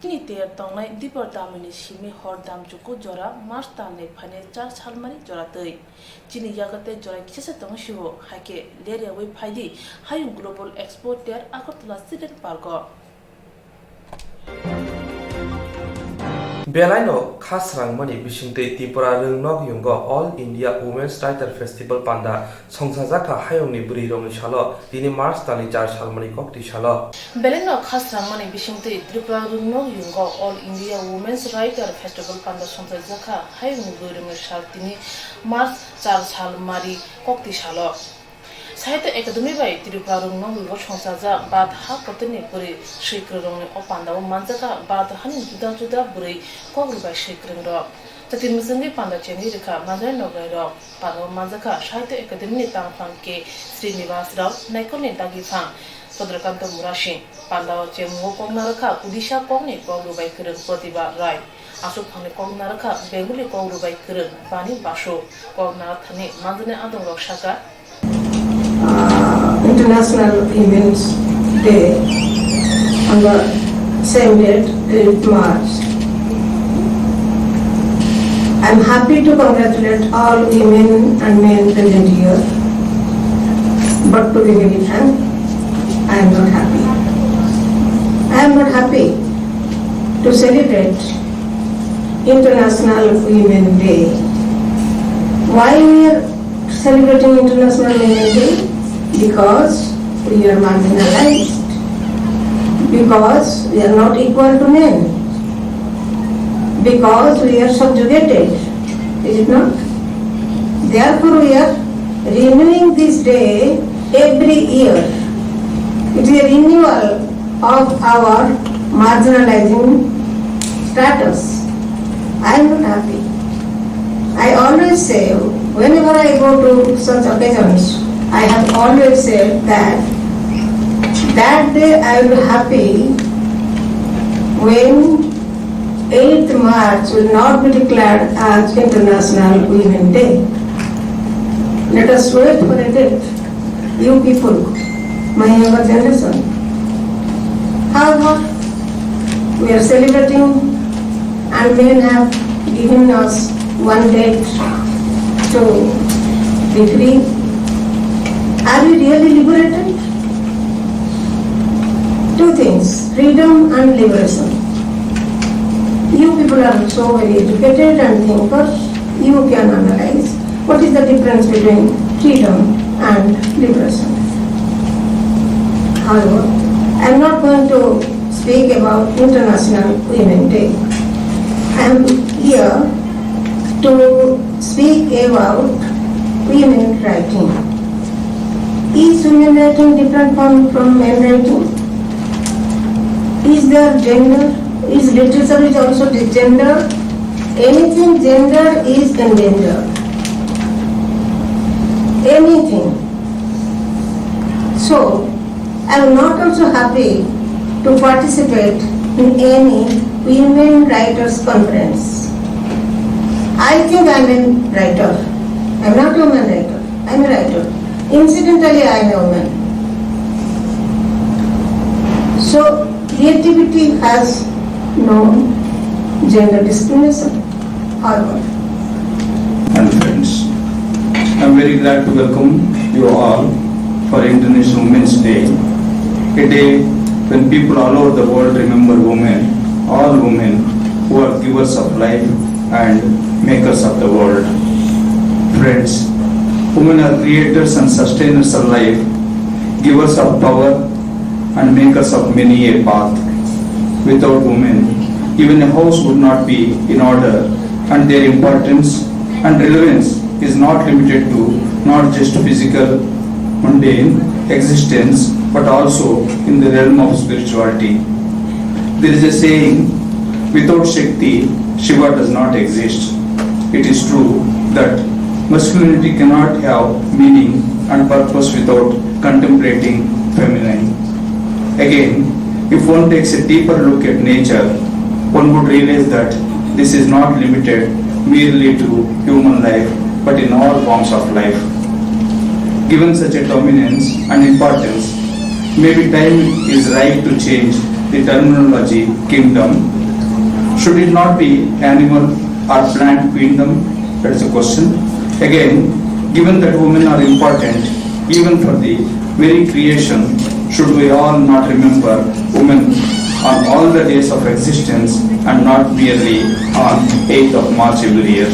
[SPEAKER 6] नि तेर तंगनाय दिपर दामिनि सिमि हर दाम जुकु जरा मार्च तालनि फाने 4 सालमारि जरा तै चिनि यागते जरा किसे तंगसिहो हाके लेरिया वे फाइदि हायु ग्लोबल एक्सपो टेर आगरतला चिल्ड्रेन पार्क
[SPEAKER 1] बेलायनो खासरांमानि बिसिंते त्रिपुरा रंनग युंग all India women's writer festival पांडा संसाजाखा हायंनि बुरि रंनि सालो दिनि मार्च तानि 4 सालमानि कक्ति सालो
[SPEAKER 6] बेलायनो खासरांमानि बिसिंते त्रिपुरा रंनग युंग all India women's writer festival पांडा संसाजाखा हायंनि बुरि रंनि सालो दिनि मार्च 4 सालमारि कक्ति सालो साहित्य एकाडेमी बाय त्रिपुरा रंनग युंग संसाजा बाद हा कतनि बुरि श्रीकृ रंनि अपान्दाव मानजाका बाद हानि जुदा जुदा बुरि कग्रुबाय श्रीकृ र Tatin Musangi Panda Cheni Rika, Mother Nogai Rock, Pano Mazaka, Shaita Academy Tang Fanke, Srinivas Rao, Naikoni Dagi Fang, Sodrakanto Murashi, Panda Chemo Kong Naraka, Udisha Kongni Kong by Kiran Potiba Rai. Asuk Pang Kong Naraka, Benguli Kong by Kiran, Bani Basho, Kong Narathani, Mandane Adon Roshaka.
[SPEAKER 14] International Women's Day on the same date, 8th March. I am happy to congratulate all women and men present here, but to be very frank, I am not happy. I am not happy to celebrate International Women's Day. Why we are celebrating International Women's Day? Because we are marginalized, because we are not equal to men, because we are subjugated, is it not? Therefore we are renewing this day every year. It is a renewal of our marginalizing status. I am not happy. I always say, whenever I go to such occasions, I have always said that day I will be happy when 8th March will not be declared as International Women's Day. Let us wait for a date, you people, my younger generation. However, we are celebrating and men have given us one date to be free. Are we really liberated? Two things, freedom and liberation. You people are so very educated and thinkers, you can analyze what is the difference between freedom and liberation. However, I am not going to speak about International Women's Day. I am here to speak about women writing. Is women writing different from men writing? Is there gender? Is literature is also gender? Anything gender is endangered. Anything. So, I am not also happy to participate in any women writers conference. I think I am a writer. I am not a woman writer. I am a writer. Incidentally, I am a woman. So, creativity has no gender discrimination. However,
[SPEAKER 15] and friends, I am very glad to welcome you all for International Women's Day, a day when people all over the world remember women, all women who are givers of life and makers of the world. Friends, women are creators and sustainers of life, givers of power and makers of many a path. Without women, even a house would not be in order, and their importance and relevance is not limited to not just physical, mundane existence, but also in the realm of spirituality. There is a saying, without Shakti, Shiva does not exist. It is true that masculinity cannot have meaning and purpose without contemplating feminine. Again, if one takes a deeper look at nature, one would realize that this is not limited merely to human life, but in all forms of life. Given such a dominance and importance, maybe time is right to change the terminology kingdom. Should it not be animal or plant queendom? That is a question. Again, given that women are important even for the very creation, should we all not remember women on all the days of existence and not merely on 8th of March every year?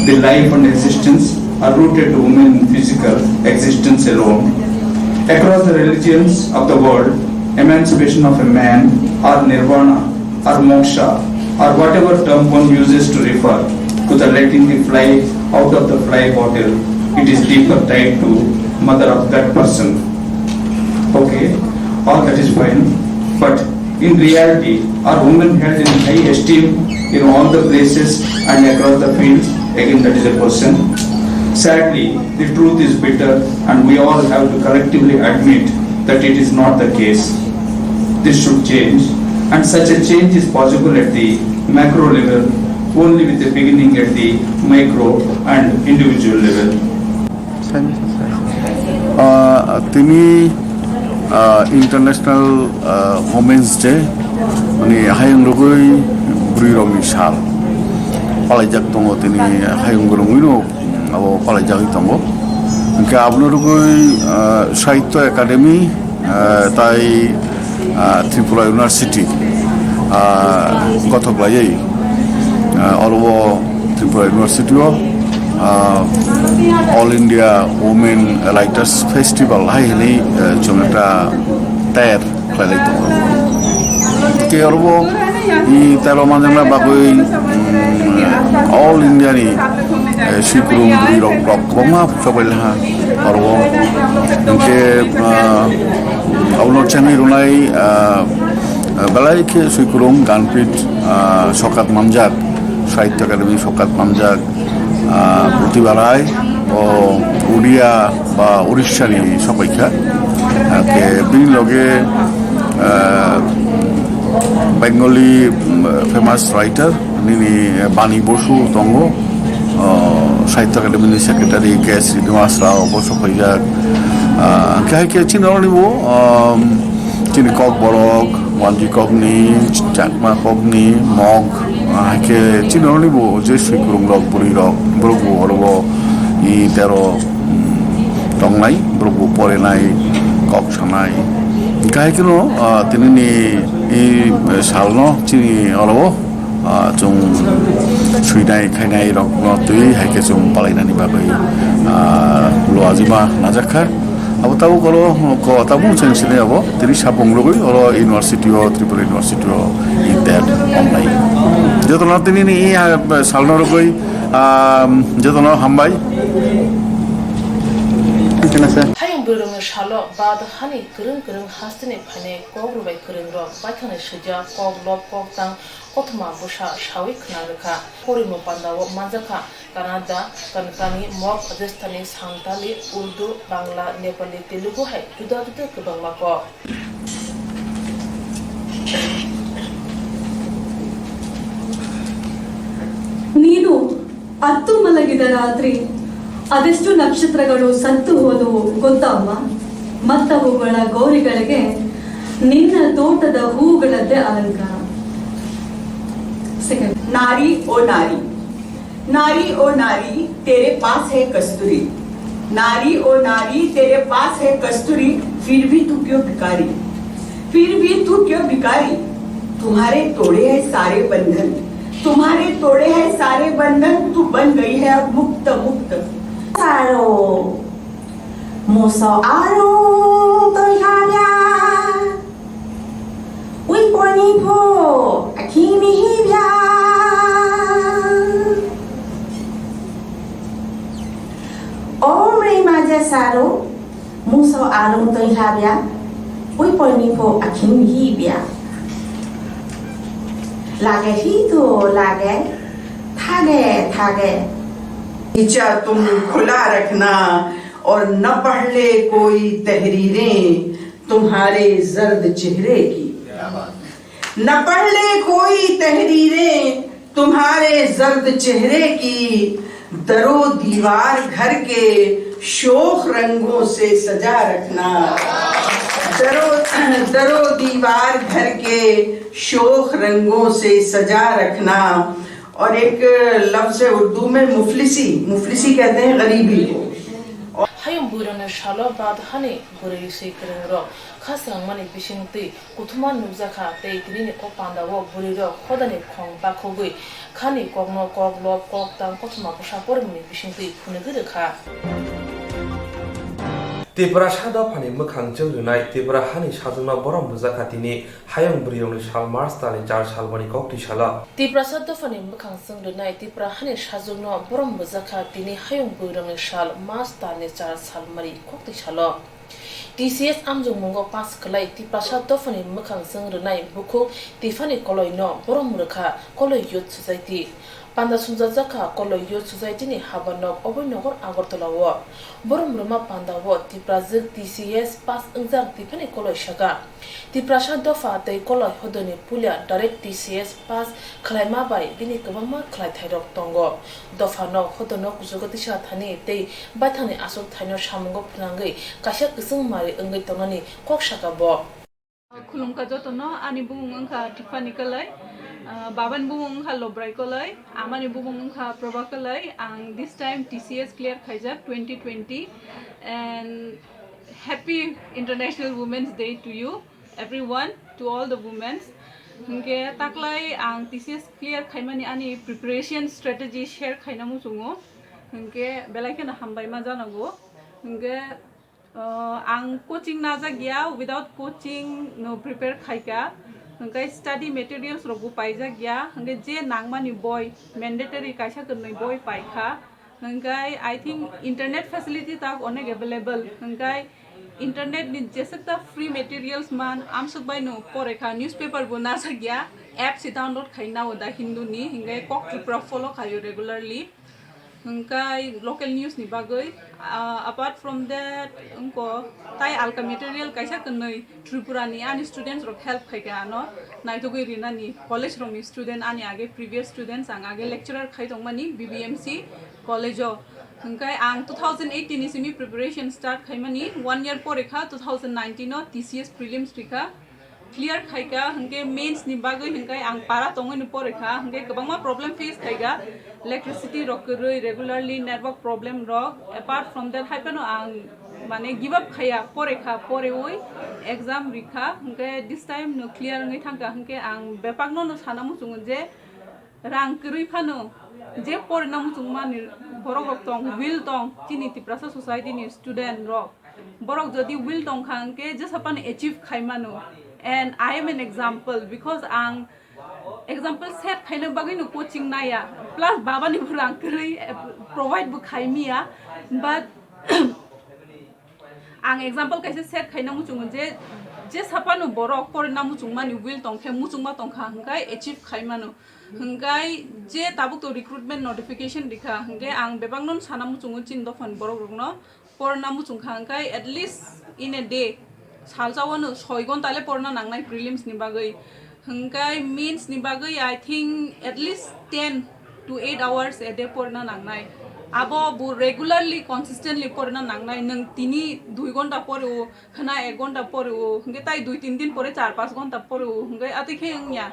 [SPEAKER 15] The life and existence are rooted to women in physical existence alone. Across the religions of the world, emancipation of a man or nirvana or moksha or whatever term one uses to refer to the letting the fly out of the fly bottle, it is deeper tied to mother of that person. Okay, all that is fine, but in reality, are women held in high esteem in all the places and across the fields? Again, that is a question. Sadly, the truth is bitter and we all have to collectively admit that it is not the case. This should change, and such a change is possible at the macro level only with the beginning at the micro and individual level.
[SPEAKER 8] তিনি international women's day মানে হায়ং রগুই বুড়ি রঙি সাল পালাইজাক দङ তিনি হায়ং রঙিনো আবো পালাইজাক দङ ओंखे आबनो रगुई साहित्य academy ताई Tripura university गथ'ब्लायै अरबो त्रिपुरा इउनिभार्सिटीआव all India women writers festival हायनि जों একটা तयार खालाय दङ के अरबो इ 13 मानजोंना बागै ऑल इंडिया नि सिकुरुं बुरि रक गोबां फरायलाहा अरबो के आवनो चेन्नाइ रुनाय बेलायखे सिकुरुं गानपीठ शकात मामजाक साहित्य एकाडेमी शकात मामजाक प्रतिभा राय ও উড়িয়া বা উড়িষ্যানি সবাইকা কে বিনি লগে বেঙ্গলি ফেমাস রাইটার নিনি বাণী বসু দङ সাহিত্য একাডেমিनि সেক্রেটারি কে শ্রীনিবাস রাও বসফাইজাক কে চিননিবো চিনি kokborok wanji kokni chakma kokni mog ke চিননিবো যে সুইকুরুং রক বুড়ি রক ব্রগু হরবো ই 13 দংনাই ব্রগু পরেনাই কক সানাই গায়কেनो तिनी इ सालनो चिनि अलबो जों सुइनाय खायनाय रक तुइ हायके जों पालायनानि बागै लआजिमा नाजाखा अब ताबो करो को ताबो सेंसने अब तिनी साबुं लगै अरो university of Tripura university of इन्टार online जतन तिनी इ सालनो लगै जतन हामबाय
[SPEAKER 6] हायं बोरोंनो शालो बाद हानि गोरों गोरों हास्तिनि फाने कग्रुबाय गोरों रक बायखाने सुजा कक लब कक्तां कक्तमा बुसा सावि खनारखा परिमो पान्दाव मानजाखा कानाडा कनकानि मग राजस्थानी सांताली उर्दू बांग्ला नेपाली तेलुगु हाय जुदा जुदा गोबां माक
[SPEAKER 16] ನೀನು ಅತ್ತು ಮಲಗಿದ ರಾತ್ರಿ ಅದೆಷ್ಟು ನಕ್ಷತ್ರಗಳು ಸತ್ತು ಹೋದವು ಗೊತ್ತಮ್ಮ ಮತ್ತವುಗಳ ಗೌರಿಗಳಿಗೆ ನಿನ್ನ ತೋಟದ ಹೂಗಳದ್ದೇ ಅಲಂಕಾರ
[SPEAKER 17] नारी ओ नारी नारी ओ नारी तेरे पास है कस्तूरी नारी ओ नारी तेरे पास है कस्तूरी फिर भी तू क्यों भिखारी फिर भी तू क्यों भिखारी तुम्हारे तोड़े हैं सारे बंधन तुम्हारे तोड़े हैं सारे बंधन तू बन गई है अब मुक्त मुक्त
[SPEAKER 4] सारो मोसो आरो तो याया उई पोनी पो अखीमी हिब्या ओमरे माजे सारो मोसो आरो तो याया उई पोनी पो अखीमी हिब्या लागे ही तो लागे थागे थागे
[SPEAKER 17] नीचा तुम खुला रखना और न पढ़ ले कोई तहरीरें तुम्हारे जर्द चेहरे की न पढ़ ले कोई तहरीरें तुम्हारे जर्द चेहरे की दरो दीवार घर के शोख रंगों से सजा रखना दरो दीवार घर के शोख रंगों से सजा रखना और एक लफ्ज है उर्दू में मुफलिसी मुफलिसी कहते हैं गरीबी को
[SPEAKER 6] हायं बुरोंनो शालो बाद हानि बुरै सैकरं र खासरां माने बिसिंति कुथुमा नुजाखा तै ग्रिनि अपान्दाव बुरै र खदानि खं बाखौगै खानि कगनो कग लब कक्तां कथुमा बसा परमनि बिसिंति फुनगोरखा
[SPEAKER 1] त्रिपुरा सादा फानि मोखांजों रुनाय त्रिपुरा हानि साजुना बरम बुजाखातिनि हायं बुरियावनो साल मार्च दानि 4 सालमानि कक्ति साला
[SPEAKER 6] त्रिपुरा सादा फानि मोखांजों रुनाय त्रिपुरा हानि साजुना बरम बुजाखातिनि हायं बुरियावनो साल मार्च दानि 4 सालमानि कक्ति साला TCS amjung mungo pas kelai ti prasad dofani mukhang seng renai buku tifani koloi no borom murkha koloi youth society panda sunja jaka koloi youth society ni habanok obonogor agortola wo borom ruma panda wo ti prajik TCS pas engjak tifani koloi shaga ti prasad dofa tei koloi hodoni pulia direct TCS pas khlaima bai bini kabama khlai thairok tongo dofa no hodono kujogoti sa thani tei baithani asuk thaino samungo phnangai kasia kusung mari engai tonani kok shaka bo
[SPEAKER 16] खुलुमका जतनो आनी बुमुं अंखा टिफानी कलाई बाबान बुमुं अंखा लब्राय कलाई आमानी बुमुं अंखा प्रभा कलाई आं this time TCS clear खाइजाक 2020 and happy International Women's Day to you everyone to all the women hingke taklai आं TCS clear खाइमानी आनी preparation strategy share खाइनामु जुङो hingke बेलायखेना हामबाय मा जानांगौ hingke आं coaching नाजा गया without coaching no prepare खाइका हंगे study materials रोगु पाइजा गया हंगे जे नांगमानी boy mandatory काइसा करने boy पाइखा हंगे I think internet facility ताक अनेक available हंगे internet नि जेसकता free materials मान आम सुबाई नो परेखा newspaper बो नाजा गया app से download खाइना वदा हिंदू नी हंगे Koktwma follow खायो regularly hingkai local news ni bagai apart from that unko tai alka material kaisa kanai Tripura ni ani students rok help khaika no naitogoi rina ni college rok ni student ani age previous students ang age lecturer khai tongmani BBMC college o hingkai ang 2018 ni semi preparation start khaimani 1 year porekha 2019 no TCS prelims rika clear खाइका हंगे mains नि बागै हंगे आं पारा तंगै नि परेखा हंगे गोबांमा प्रॉब्लम फेस खाइगा इलेक्ट्रिसिटी रकरै रेगुलारली नेटवर्क प्रॉब्लम रक अपार्ट फ्रॉम दैट हाइपनो आं माने गिव अप खाया परेखा परेवै एग्जाम रिखा हंगे दिस टाइम नो क्लियर ngै थांगा हंगे आं बेपाकनो नो सानामु जुङो जे रां करै फानो जे परिनामु जुङमानि बरक रक तंग विल तंग तिनि तिप्रासा सोसाइटी नि स्टूडेंट रक बरक जदि विल तंग खांगे जे सपान अचीव खाइमानो and I am an example because ang example set खाइनो बागै नो coaching नाया plus बाबा नि रां करै provide बो खाइमिया but आं example कैसे set खाइना मुचुङ जे सपानो बरक परिना मुचुङमानि will तंखे मुचुङमा तंखा हंगाय achieve खाइमानो हंगाय जे ताबुक तो recruitment notification दिखा हंगे आं बेबांगनन साना मुचुङ चिन दफन बरक रकनो Parina मुचुङखा हंगाय at least in a day सालजावनो 6 घन्टाले पढना नांनाय प्रिलिम्स नि बागै हंगाय मेंस नि बागै I think at least 10 to 8 hours a day पढना नांनाय आबो बु रेगुलारली कंसिस्टेंटली पढना नांनाय नों तिनी 2 घन्टा पढो खना 1 घन्टा पढो हंगे ताई 2-3 दिन परे 4-5 घन्टा पढो हंगे आतिखे अंया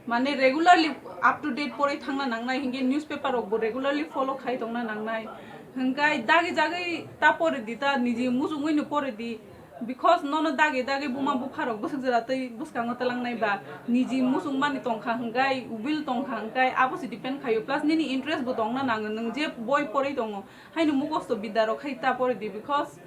[SPEAKER 16] माने रेगुलारली अप टू डेट पढे थांना नांनाय हंगे न्यूज़पेपर रक बु रेगुलारली फॉलो खाइ तंना नांनाय हंगाय दागे जागै ता पढे दिता निजि मुजुङैनो पढे दि because nono dage dage buma bu pharok busuk jaratai buskango talangnai ba niji musung mani tongkha hangkai will tongkha hangkai abo si depend khayo plus nini interest bu tongna nang nang je boy pori tongo hainu mugosto bidaro khai ta pori di because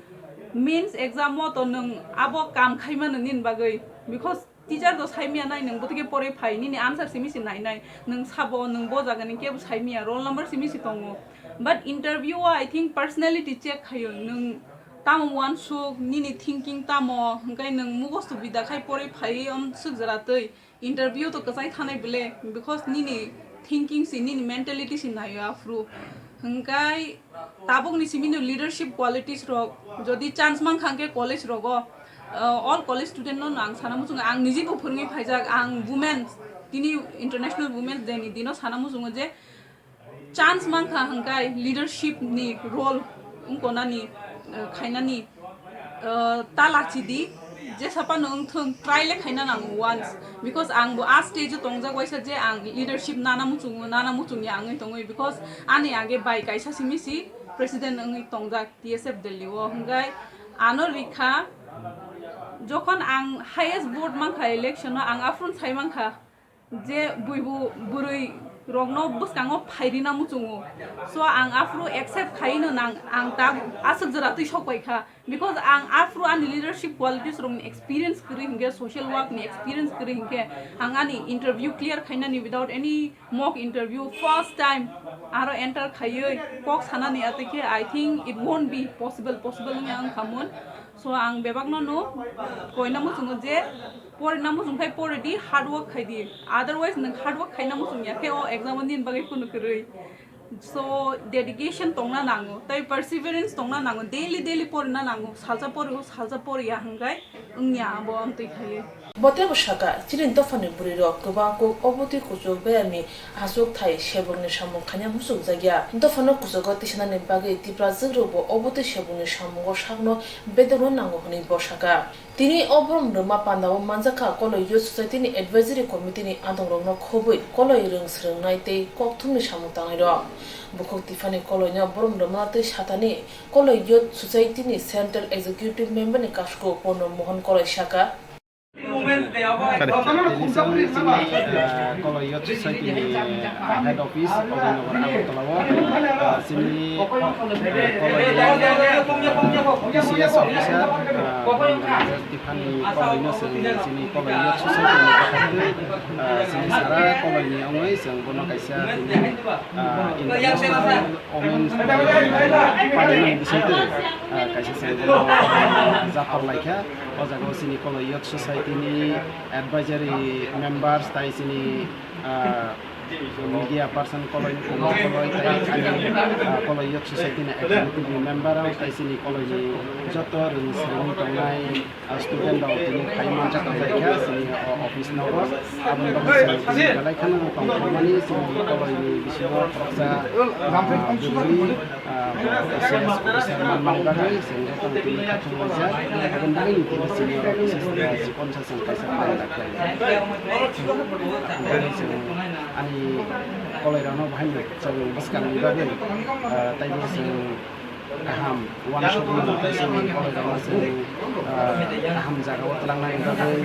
[SPEAKER 16] means exam mo to nang abo kam khaimano nin bagai because teacher do saimia nai nang butike pore phai nini answer simisi nai nai nang sabo nang bo jagani ke bu saimia roll number simisi tongo but interview I think personality check khayo nang tamo one suk nini thinking tamo hangkai nang mugosto bida khai pore phai am suk jaratoi interview to kasai thanai bele because nini thinking si nini mentality si nayo afru hangkai tabok ni simino leadership qualities rok jodi chance mang khangke college rogo all college student no ang sanamu chung ang niji bo phurngi phaijak ang women tini international women's day ni dino sanamu chung je chance mang kha hangkai leadership ni role ungkona ni खाइनानि तालाचिदि जे सपा नों थों ट्राइले खाइना नां once because आं बो आ stage तंगजा गयसा जे आं leadership Nana मुचुंनि आङै तंगै because आनि आगे bye काइसा सिमिसि president आङै तंगजा TSF दिल्लीओ हंगाय आनो रिखा जखन आं हाईएस्ट बोर्ड मांखा इलेक्शन आं आफ्रुन साइ मांखा जे बुइबु बुरै रगनो बुसकाङो फाइरिना मुचुङो सो आं आफ्रु एक्सेप्ट खाइनो नां आं ता आसक जरातै सकबायखा बिकज आं आफ्रु आनि लीडरशिप क्वालिटीज रंनि एक्सपीरियंस करि हिंगे सोशल वर्क नि एक्सपीरियंस करि हिंगे आं आनि इंटरव्यू क्लियर खाइनानि without any mock interview first time आरो एंटर खायै कक सानानि आतैखे I think it won't be possible नि आं खामोन so ang bebak no koina mo sungo je pore na mo sungkai pore di hard work khai di otherwise nang hard work khai na mo sung ya ke o exam din bagai kunu kurui so dedication tongna nango tai perseverance tongna nango daily pore na nango salsa pore ya hangai ungya bo am tui khai
[SPEAKER 6] bote bosaka chirin to fani buri ro goba ko oboti kujo beami asuk thai shebongni samung khanya musuk jagya to fano kujogo tisana ne bage tipra zuro bo oboti shebongni samungo sagno bedono nango honi bosaka tini obrom roma pandawo manjaka koloi yo society ni advisory committee ni adongrongno khoboi koloi rung srungnai tei kokthumni samung tangai ro bukhok tifani koloi na brom roma tei satani koloi yo society ni central executive member ni kasko pono mohan koloi shaka
[SPEAKER 18] Kalau youth society ni head office Kokborok Agartala sini TCS officer Tiffany kalau sini kalau youth society ni sini sara kalau ni awai sang bono kaisa international women's parliament di situ kaisa sang Zafar Laika ojago sini kalau youth society ini advisory members tai sini media person koloi koloi youth society na executive member tai sini koloi joto rung tongnai student dau tini khaiman cha khaikha sini office nogo abang sini galai khana tongmani sini koloi bisio proksa buri mangai sehingga tini khatung waja abang bagi tini sini sponsor kaisa pada ani kolai rano bahan sang baskan bagai tai sing aham wan shot tai sing kolai rano sing aham jaga telang nai bagai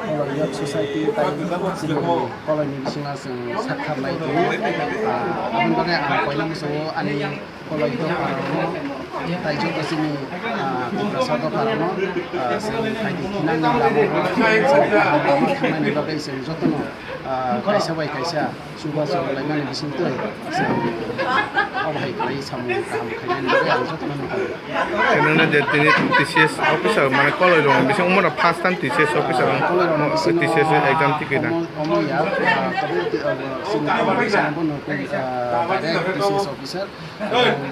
[SPEAKER 18] kolai youth society tai sing kolai ni sing sing sakhar lai tu abang bagai koilam so ani kolai to tai jo sini prasad karno sing khai kinang lamo khamani bagai sing jotno kaisa bai kaisa suba so laimani bisinto abhai kai samu kam khaini bagai ang jotno
[SPEAKER 3] Karena jadi ini TCS officer mana kalau orang bisa umur pas tan TCS officer TCS exam tiket dah.
[SPEAKER 18] Ya, tapi sini bono direct TCS officer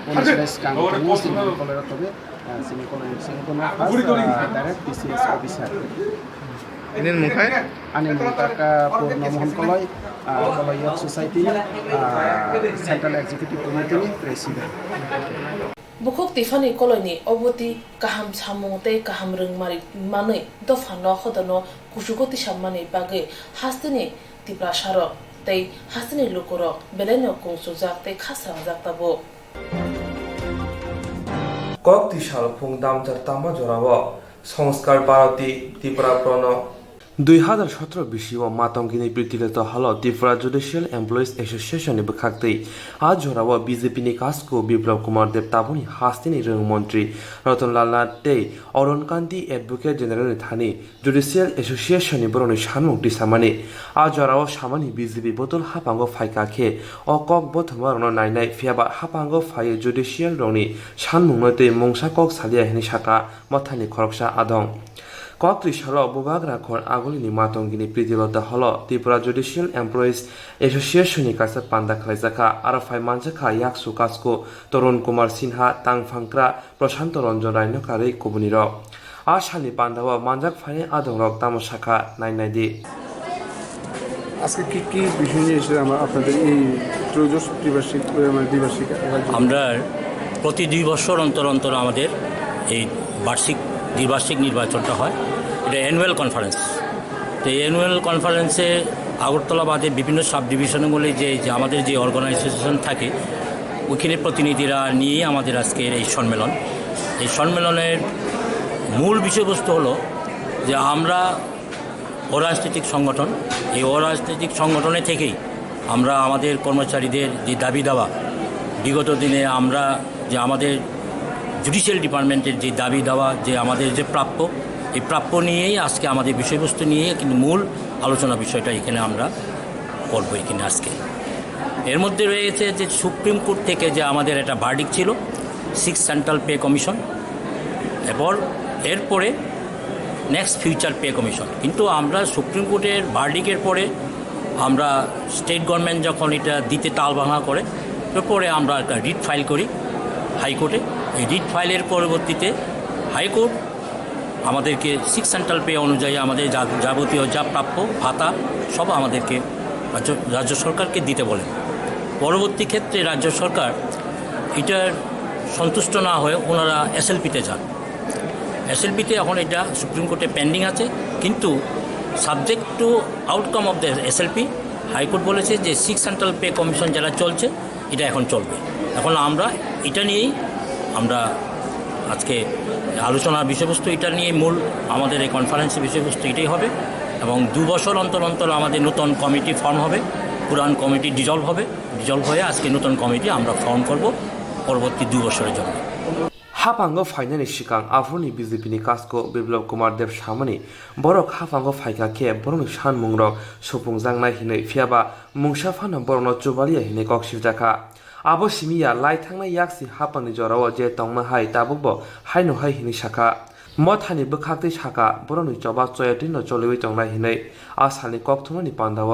[SPEAKER 18] police kang temu sini kalau ratobe sini bono direct TCS officer.
[SPEAKER 3] Ini mungkin
[SPEAKER 18] ane mutaka Purna Mohan Koloi youth society central executive committee ni president.
[SPEAKER 6] Bukhok tifani koloni oboti kaham samung tei kaham rung mari manui dofano khodono kushugoti sammani bage hastini tipra sharok tei hastini lukoro beleno kungsujak tei khasang jaktabo
[SPEAKER 1] kokti shalphung damjar tama jorawo সংস্কার Bharati Tripura prawn 2017 বিশিও মাতঙ্গিনী প্রীতিগত হল Tripura judicial employees এসোসিয়েশনে বখাক্তই আজ জোরাও BJP নি কাজকো বিপ্লব কুমার দেব তাবুনি হাস্তিনি রংমন্ত্রী রতনলাল নাথ অরুণকান্তি অ্যাডভোকেট জেনারেল থানি জুডিশিয়াল এসোসিয়েশনে বরনি সানমুক দিসামানি আজ জোরাও সামানি বিজেপি বোতল হাপাঙ্গ ফাইকাখে অ কক বথমা রন নাইনাই ফিয়াবা হাপাঙ্গ ফাই জুডিশিয়াল রংনি সানমুক নতে মংসা কক সালিয়া হেনি সাকা মথানি খরকসা আদং Kokti shalo bubagra khor agolini matongini pridilota holo Tripura Judicial Employees Association ni kasa panda khlaijaka arafai manjaka yaksu kasko Torun Kumar Sinha Tangphangkra Prashanto Ranjan Raino kare kobuniro ashani pandawa manjak phane adongrok tamosaka nainadi
[SPEAKER 11] আজকে কি বিষয় নিয়ে এসে আমরা আপনাদের এই ত্রয়োদশ দ্বিবার্ষিক
[SPEAKER 19] আমরা প্রতি 2 বছর অন্তর অন্তর আমাদের এই দ্বিবার্ষিক নির্বাচনটা হয় এটা অ্যানুয়াল কনফারেন্স তো এই অ্যানুয়াল কনফারেন্সে আগরতলা বাদে বিভিন্ন সাব ডিভিশনগুলি যে আমাদের যে অর্গানাইজেশন থাকে ওইখানে প্রতিনিধিরা নিয়েই আমাদের আজকের এই সম্মেলন এই সম্মেলনের মূল বিষয়বস্তু হলো যে আমরা অরাজনৈতিক সংগঠন এই অরাজনৈতিক সংগঠনে থেকেই আমরা আমাদের কর্মচারীদের যে দাবি দাওয়া বিগত দিনে আমরা যে আমাদের জুডিশিয়াল ডিপার্টমেন্টের যে দাবি দেওয়া যে আমাদের যে প্রাপ্য এই প্রাপ্য নিয়েই আজকে আমাদের বিষয়বস্তু নিয়ে কিন্তু মূল আলোচনা বিষয়টা এখানে আমরা করব এখানে আজকে এর মধ্যে রয়েছে যে সুপ্রিম কোর্ট থেকে যে আমাদের একটা ভার্ডিক্ট ছিল 6 সেন্ট্রাল পে কমিশন, এরপরে নেক্সট ফিউচার পে কমিশন। কিন্তু আমরা সুপ্রিম কোর্টের ভার্ডিকের পরে আমরা স্টেট গভর্নমেন্ট যখন এটা দিতে টালবাহানা করে, এরপরে আমরা একটা রিট ফাইল করি হাইকোর্টে। এই রিট ফাইলের পরবর্তীতে হাইকোর্ট আমাদেরকে 6 সেন্ট্রাল পে অনুযায়ী আমাদের যাবতীয় যা প্রাপ্য ভাতা সব আমাদেরকে রাজ্য সরকারকে দিতে বলে। পরবর্তী ক্ষেত্রে রাজ্য সরকার এটার সন্তুষ্ট না হয়ে ওনারা এসএলপিতে যান। এসএলপিতে এখন এটা সুপ্রিম কোর্টে পেন্ডিং আছে, কিন্তু subject to outcome of the SLP high court বলেছে যে 6 সেন্ট্রাল পে কমিশন যারা চলছে এটা এখন চলবে। এখন আমরা এটা নিয়েই আমরা আজকে আলোচনার বিষয়বস্তু এটা নিয়ে মূল আমাদের এই কনফারেন্সের বিষয়বস্তু এটাই হবে, এবং 2 বছর অন্তর অন্তর আমাদের নতুন কমিটি ফর্ম হবে, পুরান কমিটি ডিজলভ হয়ে আজকে নতুন কমিটি আমরা ফর্ম করব পরবর্তী 2 বছরের জন্য।
[SPEAKER 1] হাফাঙ্গ ফাইনানি সিকাং আফুনি বিজেপিনি কাসকো বিপ্লব কুমার দেব সামনি বরক হাফাঙ্গ ফাইকা কে বরং সান মুংরক সুফুংজাंनाय हिनै फियाबा मुंसाफाना बरनो चुबालिया हिनै कक्सिजाखा आबो सिमिया लाई थांनाय याक्सि हापांनि जराव जे तंना हाय ताबुकबो हायनो हाय हिनै साखा मथानि बखाक्ति साखा बरनो चबा चयटिनो चलिवै तंनाय हिनै आसानि कक्थुमानि पान्दाव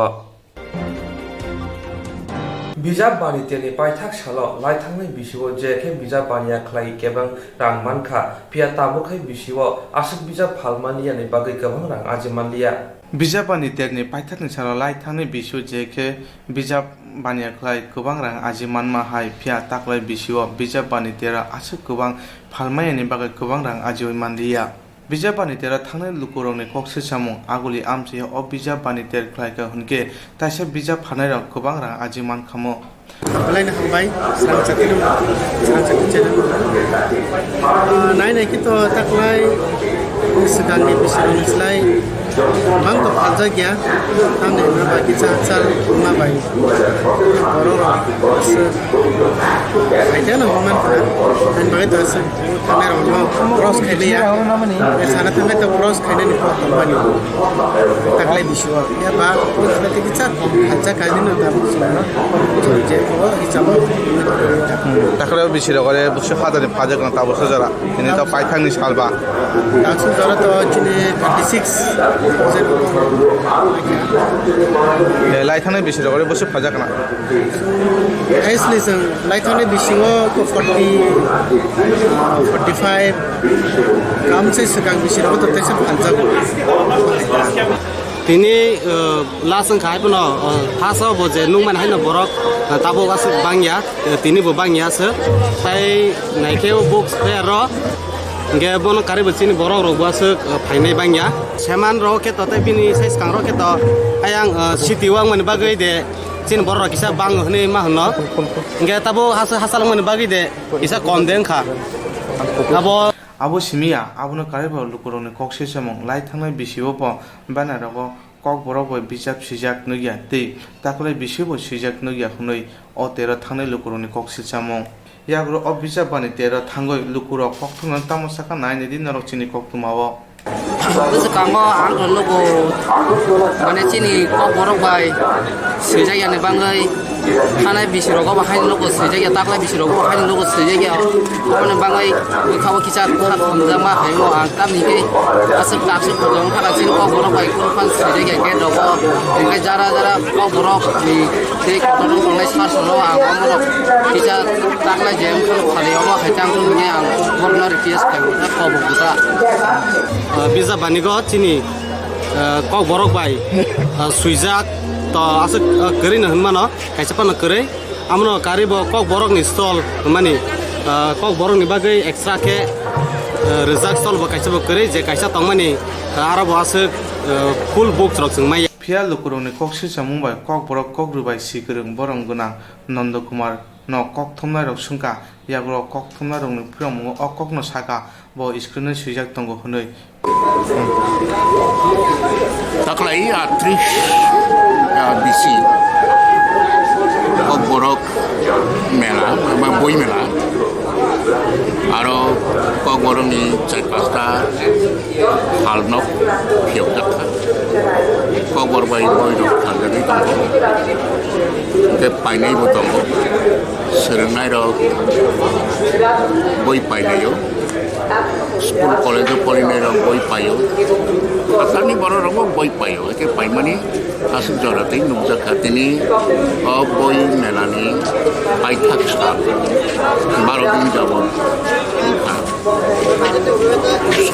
[SPEAKER 1] बिजाब बानितेनि पाइथाक साल लाइथांनाय बिसिव जेखे बिजाब बानिया खलाई केबां रां मानखा फिया ताबुखै बिसिव आसुक बिजाब फालमानियानि बागै गोबां रां आजिमानलिया
[SPEAKER 20] बिजाब बानितेनि पाइथाकनि साल लाइथांनाय बिसिव जेखे बिजाब बानिया खलाई गोबां रां आजिमानमा हाय फिया ताकलाय बिसिव बिजाब बानितेरा आसुक गोबां फालमायानि बागै गोबां रां आजिमानलिया बिजाब बानितेरा थांनाय लुकुरंनि कक्से सामु आगुलि आमसे अ बिजाब बानितेर खलायका हुनके ताइसे बिजाब फाननायाव गोबां रां आजिमान खामो
[SPEAKER 18] बलायनो हाबाय स्रांचाति चेनेल नायनायखिथ' ताकलाय सिगांनि बिसोरनिस्लाय गोबां फालजा गैया थांनाय माबा किसा चाल माबाय बर' रावसो आयदायानो मानफोरा आंनि बागै दासो थांनाय रावनो क्रस खायनाया साना थांनाय तो क्रस खायनायनि फट'मानि ताकलाय बिसुआ याबा ओनसोलनि किसा फालजा गायनो दाबो जे हिसाब
[SPEAKER 20] ताकलाय बिसिरा गरे बुसु हादानि फाजगना ताबोसो जरा इनि तो पाइथांनि सालबा
[SPEAKER 18] तासु जरा तो जिने 36
[SPEAKER 20] लाइथांनाय बिसिरा गरे बुसु फाजगना
[SPEAKER 18] एसली जों लाइथांनाय बिसिङाव 45 गामसे सिगां बिसिराव तो तेसे फालजागौ
[SPEAKER 21] दिनै लासं खायबनो फासाव बजे नुमान हायनो बरक ताबो गासो बांगिया तिनिबो बांगियासो फाय नायखेव बक्स फेर गे बन कारे बचिनि बरक रगवासो फायनाय बांगिया सेमान रके तते बिनि साइज कां रके त आयां सिटिवां मन बागै दे चिन बरक किसा बांग हनै मा हनो गे ताबो हासाल मन बागै दे इसा कम देंखा
[SPEAKER 20] आबो सिमिया आबोनो कारेबो लुकुरंनि कक्से समं लाइ थांनाय बिसिबो प बानारगो ककबरक बिजाब सिजाक नगिया तै ताकलाय बिसिबो सिजाक नगिया हुनै अ तेरा थांनाय लुकुरंनि कक्से समं याग्रो अ बिजाब बानि तेरा थांगय लुकुरक कक्थुना तामसाका नायनि दिन नरकचिनि कक्तुमाव
[SPEAKER 21] बस कांगो आं लोगो माने चिनि ककबरक बाय सिजायानि बांगै थानाय बिसिरगो बाहायनो लोगो सिजाया ताकलाय बिसिरगो बाहायनो लोगो सिजाया माने बांगै खाव किसा खात हमजामा हायो आं तामनिके आसक ताकसु प्रजों थाका चिन ककबरक बाय कुफान सिजाया के दबो इंगे जारा ककबरक नि ते ककबरक संनाय सासनो आं अमरक किसा ताकलाय जेम खालियाव हायतां तुनि आं बरनार केस खायो कबुता बिजाब बानिगो चिनि ककबरक बाय सुइजाक तो आसो करिनो हनमानो खायसेफोरनो करै आमनो कारिबो ककबरकनि स्टल माने ककबरकनि बागै एक्सट्रा के रिजाक स्टलबो खायसेबो करै जे खायसा तंमानि आरोबो आसो फुल बुक्स रक जों माय
[SPEAKER 20] फिया लुकुरंनि कक्से सामुंबाय ककबरक ककरुबाय सिगोरों बरं गोनां नन्द कुमार न कक्थमनाय रक सुंका याग्रो कक्थमनाय रंनि फ्रमो अ ककनो साका बो स्क्रिन सुइजाक दंगो हनै
[SPEAKER 22] ताकलाय 30 बिसि ककबरक मेला बा बई मेला आरो kokborokni 4-5টা halnok phiyokjakha kokborok bai boirok thangjagui tongo ke painaibo tongo swrwngnairok boi painayo school college polinairok boi payo asarni bororokbo boi payo ke paimani asuk joratei nukjakha tini o boi melani paithak sal 12 din jabon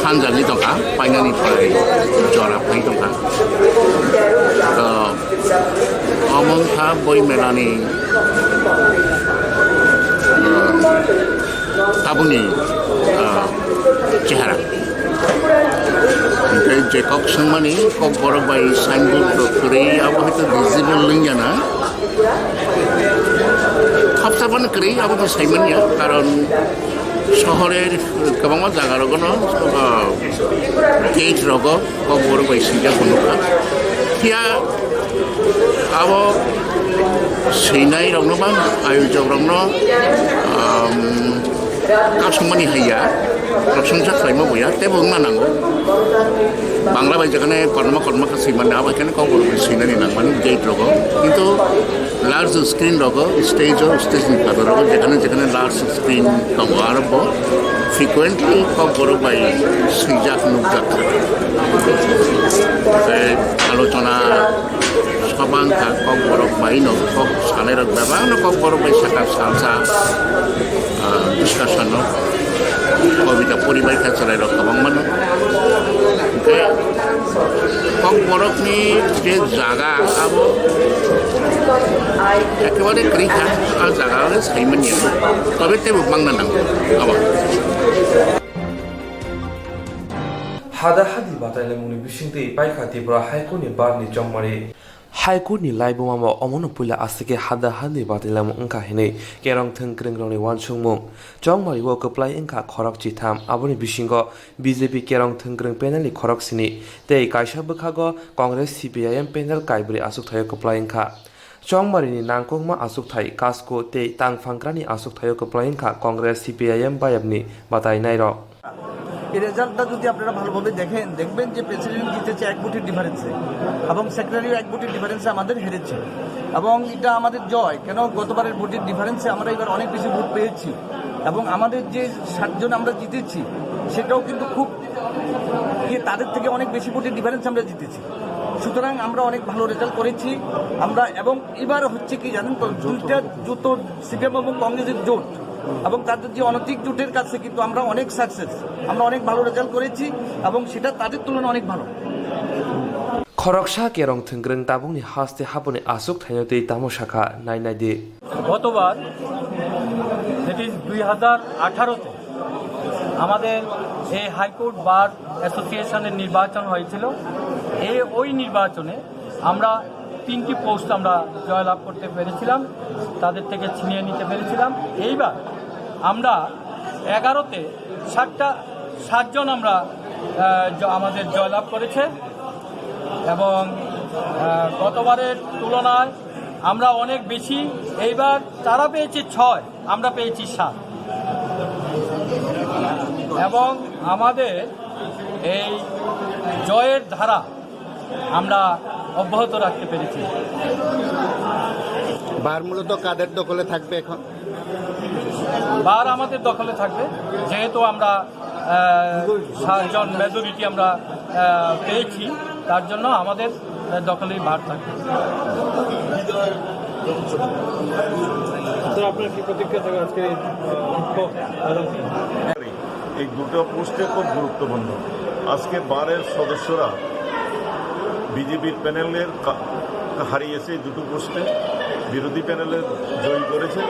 [SPEAKER 22] 산장이 동가 빠이나니 파이 저라 파이 동가 어몽타 보이메라니 타부니 চেহারা যে কক সংমানি kokborok bai signboard doktori abo hয়তো visible linjana থাপসাবান করি abo তো সাইমানিয়া কারণ শহরের গোबां জায়গারগনো গেট রগ kokborok bai sinja konuka kia abo seinai rogno bang ayojok rogno kasumani haya প্রশংসা খাইমা বইয়া তেবো নানাঙ্গো বাংলা বাই যেখানে কর্মা কাছিমান না এখানে kokborok সিনানি নাংমানি গেট রগ কিন্তু লার্জ স্ক্রিন রগ স্টেজ ফাদার রগ যেখানে লার্জ স্ক্রিন দङ আরব ফ্রিকুয়েন্টলি kokborok bai সিজাক নুকজাক আলোচনা সবাংকা kokborok bai no kok সানে রগ ব্যবহার kokborok bai সাকা সালসা ডিসকাশন কবিতা পরিবার কাছাড়াই রকম মানে kokborokni যে জায়গা আবো একেবারে কৃষা আর জায়গা হলে সাইমানিয়া তবে তেবো বাংলা নাম আবার
[SPEAKER 1] hada hadi batai muni bisingte paikha tibra haikoni barni jongmari haikoni laibomama omono pula asike hada hadi batailam ongka hene kerong thengkreng roni wansungmung jongmari wo keplai engka khorok chitham aboni bisingo BJP kerong thengkreng panel khorok sini tei kaisa bukhago Congress CPIM panel kaibri asuk thayo keplai engka Chongmarini nangkongma asuk thai kasko tei tangfangkrani asuk thayo keplai engka Congress CPIM bayabni batai nairo
[SPEAKER 2] এই রেজাল্টটা যদি আপনারা ভালোভাবে দেখবেন যে president জিতেছে 1 ভোটের ডিফারেন্সে এবং সেক্রেটারিও 1 ভোটের ডিফারেন্সে আমাদের হেরেছে এবং এটা আমাদের জয় কেন গতবারের ভোটের ডিফারেন্সে আমরা এবার অনেক বেশি ভোট পেয়েছি এবং আমাদের যে 7 জন আমরা জিতেছি সেটাও কিন্তু খুব তাদের থেকে অনেক বেশি ভোটের ডিফারেন্স আমরা জিতেছি সুতরাং আমরা অনেক ভালো রেজাল্ট করেছি আমরা এবং এবার হচ্ছে কি জানেন তো দুইটা জোট সিপিএম এবং কংগ্রেসের জোট এবং তাদের যে অনৈতিক জোটের কাছে কিন্তু আমরা অনেক সাকসেস আমরা অনেক ভালো রেজাল্ট করেছি এবং সেটা তাদের তুলনায় অনেক ভালো
[SPEAKER 1] খরকসা কেরং থংগ্রেং তাবুংনি হাসতে হাবনে আসুক থাইনতে তামসাখা নাইনাই দে
[SPEAKER 5] গতবার দ্যাট ইজ 2018 তে আমাদের এই হাইকোর্ট বার অ্যাসোসিয়েশনের নির্বাচন হয়েছিল ওই নির্বাচনে আমরা 3টি পোস্ট আমরা জয়লাভ করতে পেরেছিলাম তাদের থেকে ছিনিয়ে নিতে পেরেছিলাম এইবার আমরা 11তে 7 জন আমরা আমাদের জয়লাভ করেছে এবং গতবারের তুলনায় আমরা অনেক বেশি এইবার তারা পেয়েছে 6 আমরা পেয়েছি 7 এবং আমাদের এই জয়ের ধারা আমরা অব্যাহত রাখতে পেরেছি
[SPEAKER 2] বার মূলত কাদের দখলে থাকবে এখন
[SPEAKER 5] বার আমাদের দখলে থাকবে যেহেতু আমরা 7 জন মেজরিটি আমরা পেয়েছি তার জন্য আমাদের দখলেই বার থাকবে
[SPEAKER 23] আপনার কি প্রতিক্রিয়া থাকবে আজকে
[SPEAKER 24] এই দুটো পোস্টে খুব গুরুত্বপূর্ণ আজকে বারের সদস্যরা বিজেপির প্যানেলের হারিয়েছে দুটো পোস্টে বিরোধী প্যানেলে জয়ী করেছে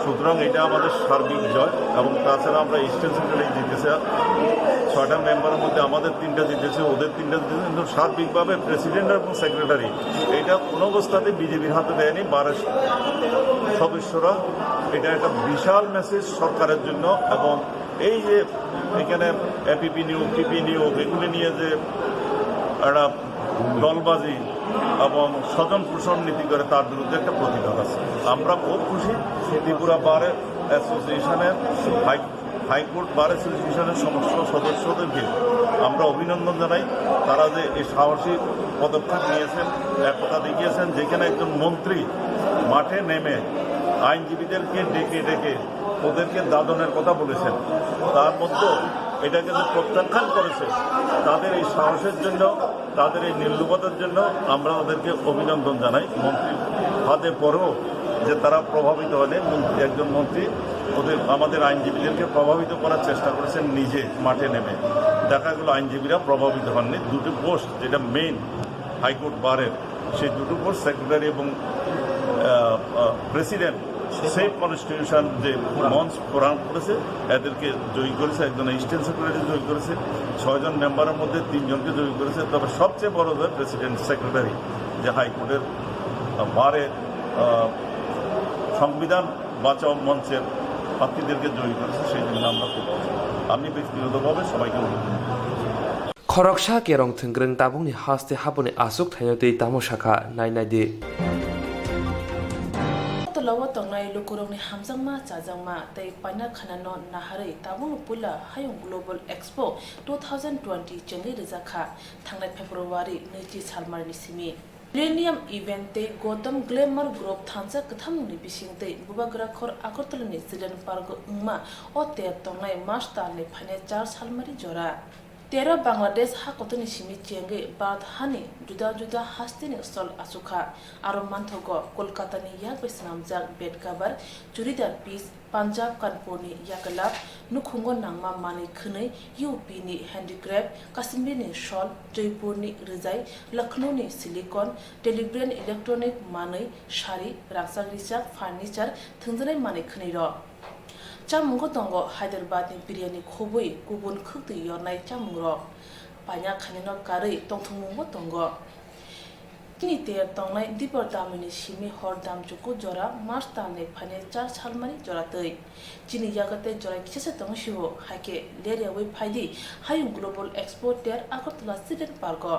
[SPEAKER 24] সুতরাং এটা আমাদের সার্বিক জয় এবং তাছাড়া আমরা স্টেট সেক্রেটারি জিতেছে 6টা মেম্বারের মধ্যে আমাদের 3টা জিতেছে ওদের 3টা জিতেছে কিন্তু সার্বিকভাবে প্রেসিডেন্ট এবং সেক্রেটারি এটা কোনো অবস্থাতে বিজেপির হাতে দেয়নি বারের সদস্যরা এটা একটা বিশাল মেসেজ সরকারের জন্য এবং এই যে এখানে এপিপি নিয়োগ টিপি নিয়োগ এগুলি নিয়ে যে একটা দলবাজি এবং স্বজন পোষণ নীতি করে তার বিরুদ্ধে একটা প্রতিবাদ আছে আমরা খুব খুশি ত্রিপুরা বার অ্যাসোসিয়েশনের হাইকোর্ট বার অ্যাসোসিয়েশনের সমস্ত সদস্যদেরকে আমরা অভিনন্দন জানাই। তারা যে এই সাহসী পদক্ষেপ নিয়েছেন, একতা দেখিয়েছেন, যেখানে একজন মন্ত্রী মাঠে নেমে আইনজীবীদেরকে ডেকে ডেকে ওদেরকে দাদনের কথা বলেছেন, তার মধ্যে এটাকে যে প্রত্যাখ্যান করেছে, তাদের এই সাহসের জন্য, তাদের এই নির্লুবতার জন্য আমরা ওদেরকে অভিনন্দন জানাই। মন্ত্রীর হাতে পরেও যে তারা প্রভাবিত হয়নি, একজন মন্ত্রী আমাদের আইনজীবীদেরকে প্রভাবিত করার চেষ্টা করেছেন নিজে মাঠে নেমে। দেখা গেল আইনজীবীরা প্রভাবিত হননি। দুটো পোস্ট যেটা মেইন হাইকোর্ট বারের, সেই দুটো পোস্ট সেক্রেটারি এবং প্রেসিডেন্ট, সেই কনস্টিটিউশন যে মঞ্চ প্রদান করেছে এদেরকে জয়ী করেছে। একজন অ্যাসিস্ট্যান্ট সেক্রেটারি জয়ী করেছে, 6 জন মেম্বারের মধ্যে 3 জনকে জয়ী করেছে। তবে সবচেয়ে বড় যে প্রেসিডেন্ট সেক্রেটারি, যে হাইকোর্টের বারে সংবিধান বাঁচাও মঞ্চের প্রার্থীদেরকে জয়ী করেছে, সেই জন্য আমরা খুব আমি ব্যক্তিগতভাবে সবাইকে অভিনন্দন।
[SPEAKER 1] খরকসা কেরং থংগ্রেং তাবুংনি হাস্তে হাবনে আসুক থাইনতৈ তামো শাখা নাইনাইদে
[SPEAKER 6] lawa tongnai lukurongni hamjangma chajangma tei paina khanano naharei tabung pula hayung global expo 2020 chengai rizakha thangnai february 2 salmarni simi Millennium event te Gotham Glamour Group thansa kathamni bising te bubagra khor akortolani zilen pargo ungma o te tongnai mas talne phane 4 salmari jora 13 Bangladesh hakotoni simi chenge bad hani juda juda hastini stol asuka aro manthogo Kolkata ni yak besnamjak bed cover churidar piece Punjab Kanpur ni yakalap nukhungo nangma mani khunei UP ni handicraft Kashmir ni shawl Jaipur ni rizai Lucknow ni silicon Telegram electronic mani shari raksak risak furniture thungjanai mani khunei ro Chamungo tongo Hyderabad ni biryani khoboi kubun khukti yornai chamungro panya khanino karei tongthungmo tongo kini te tongnai dipor damini simi hordam chuku jora masta ne phane 4 salmani jora tei chini yagate jora kise tongsiho hake leria wei phaidi hayung global expo der akortla siden pargo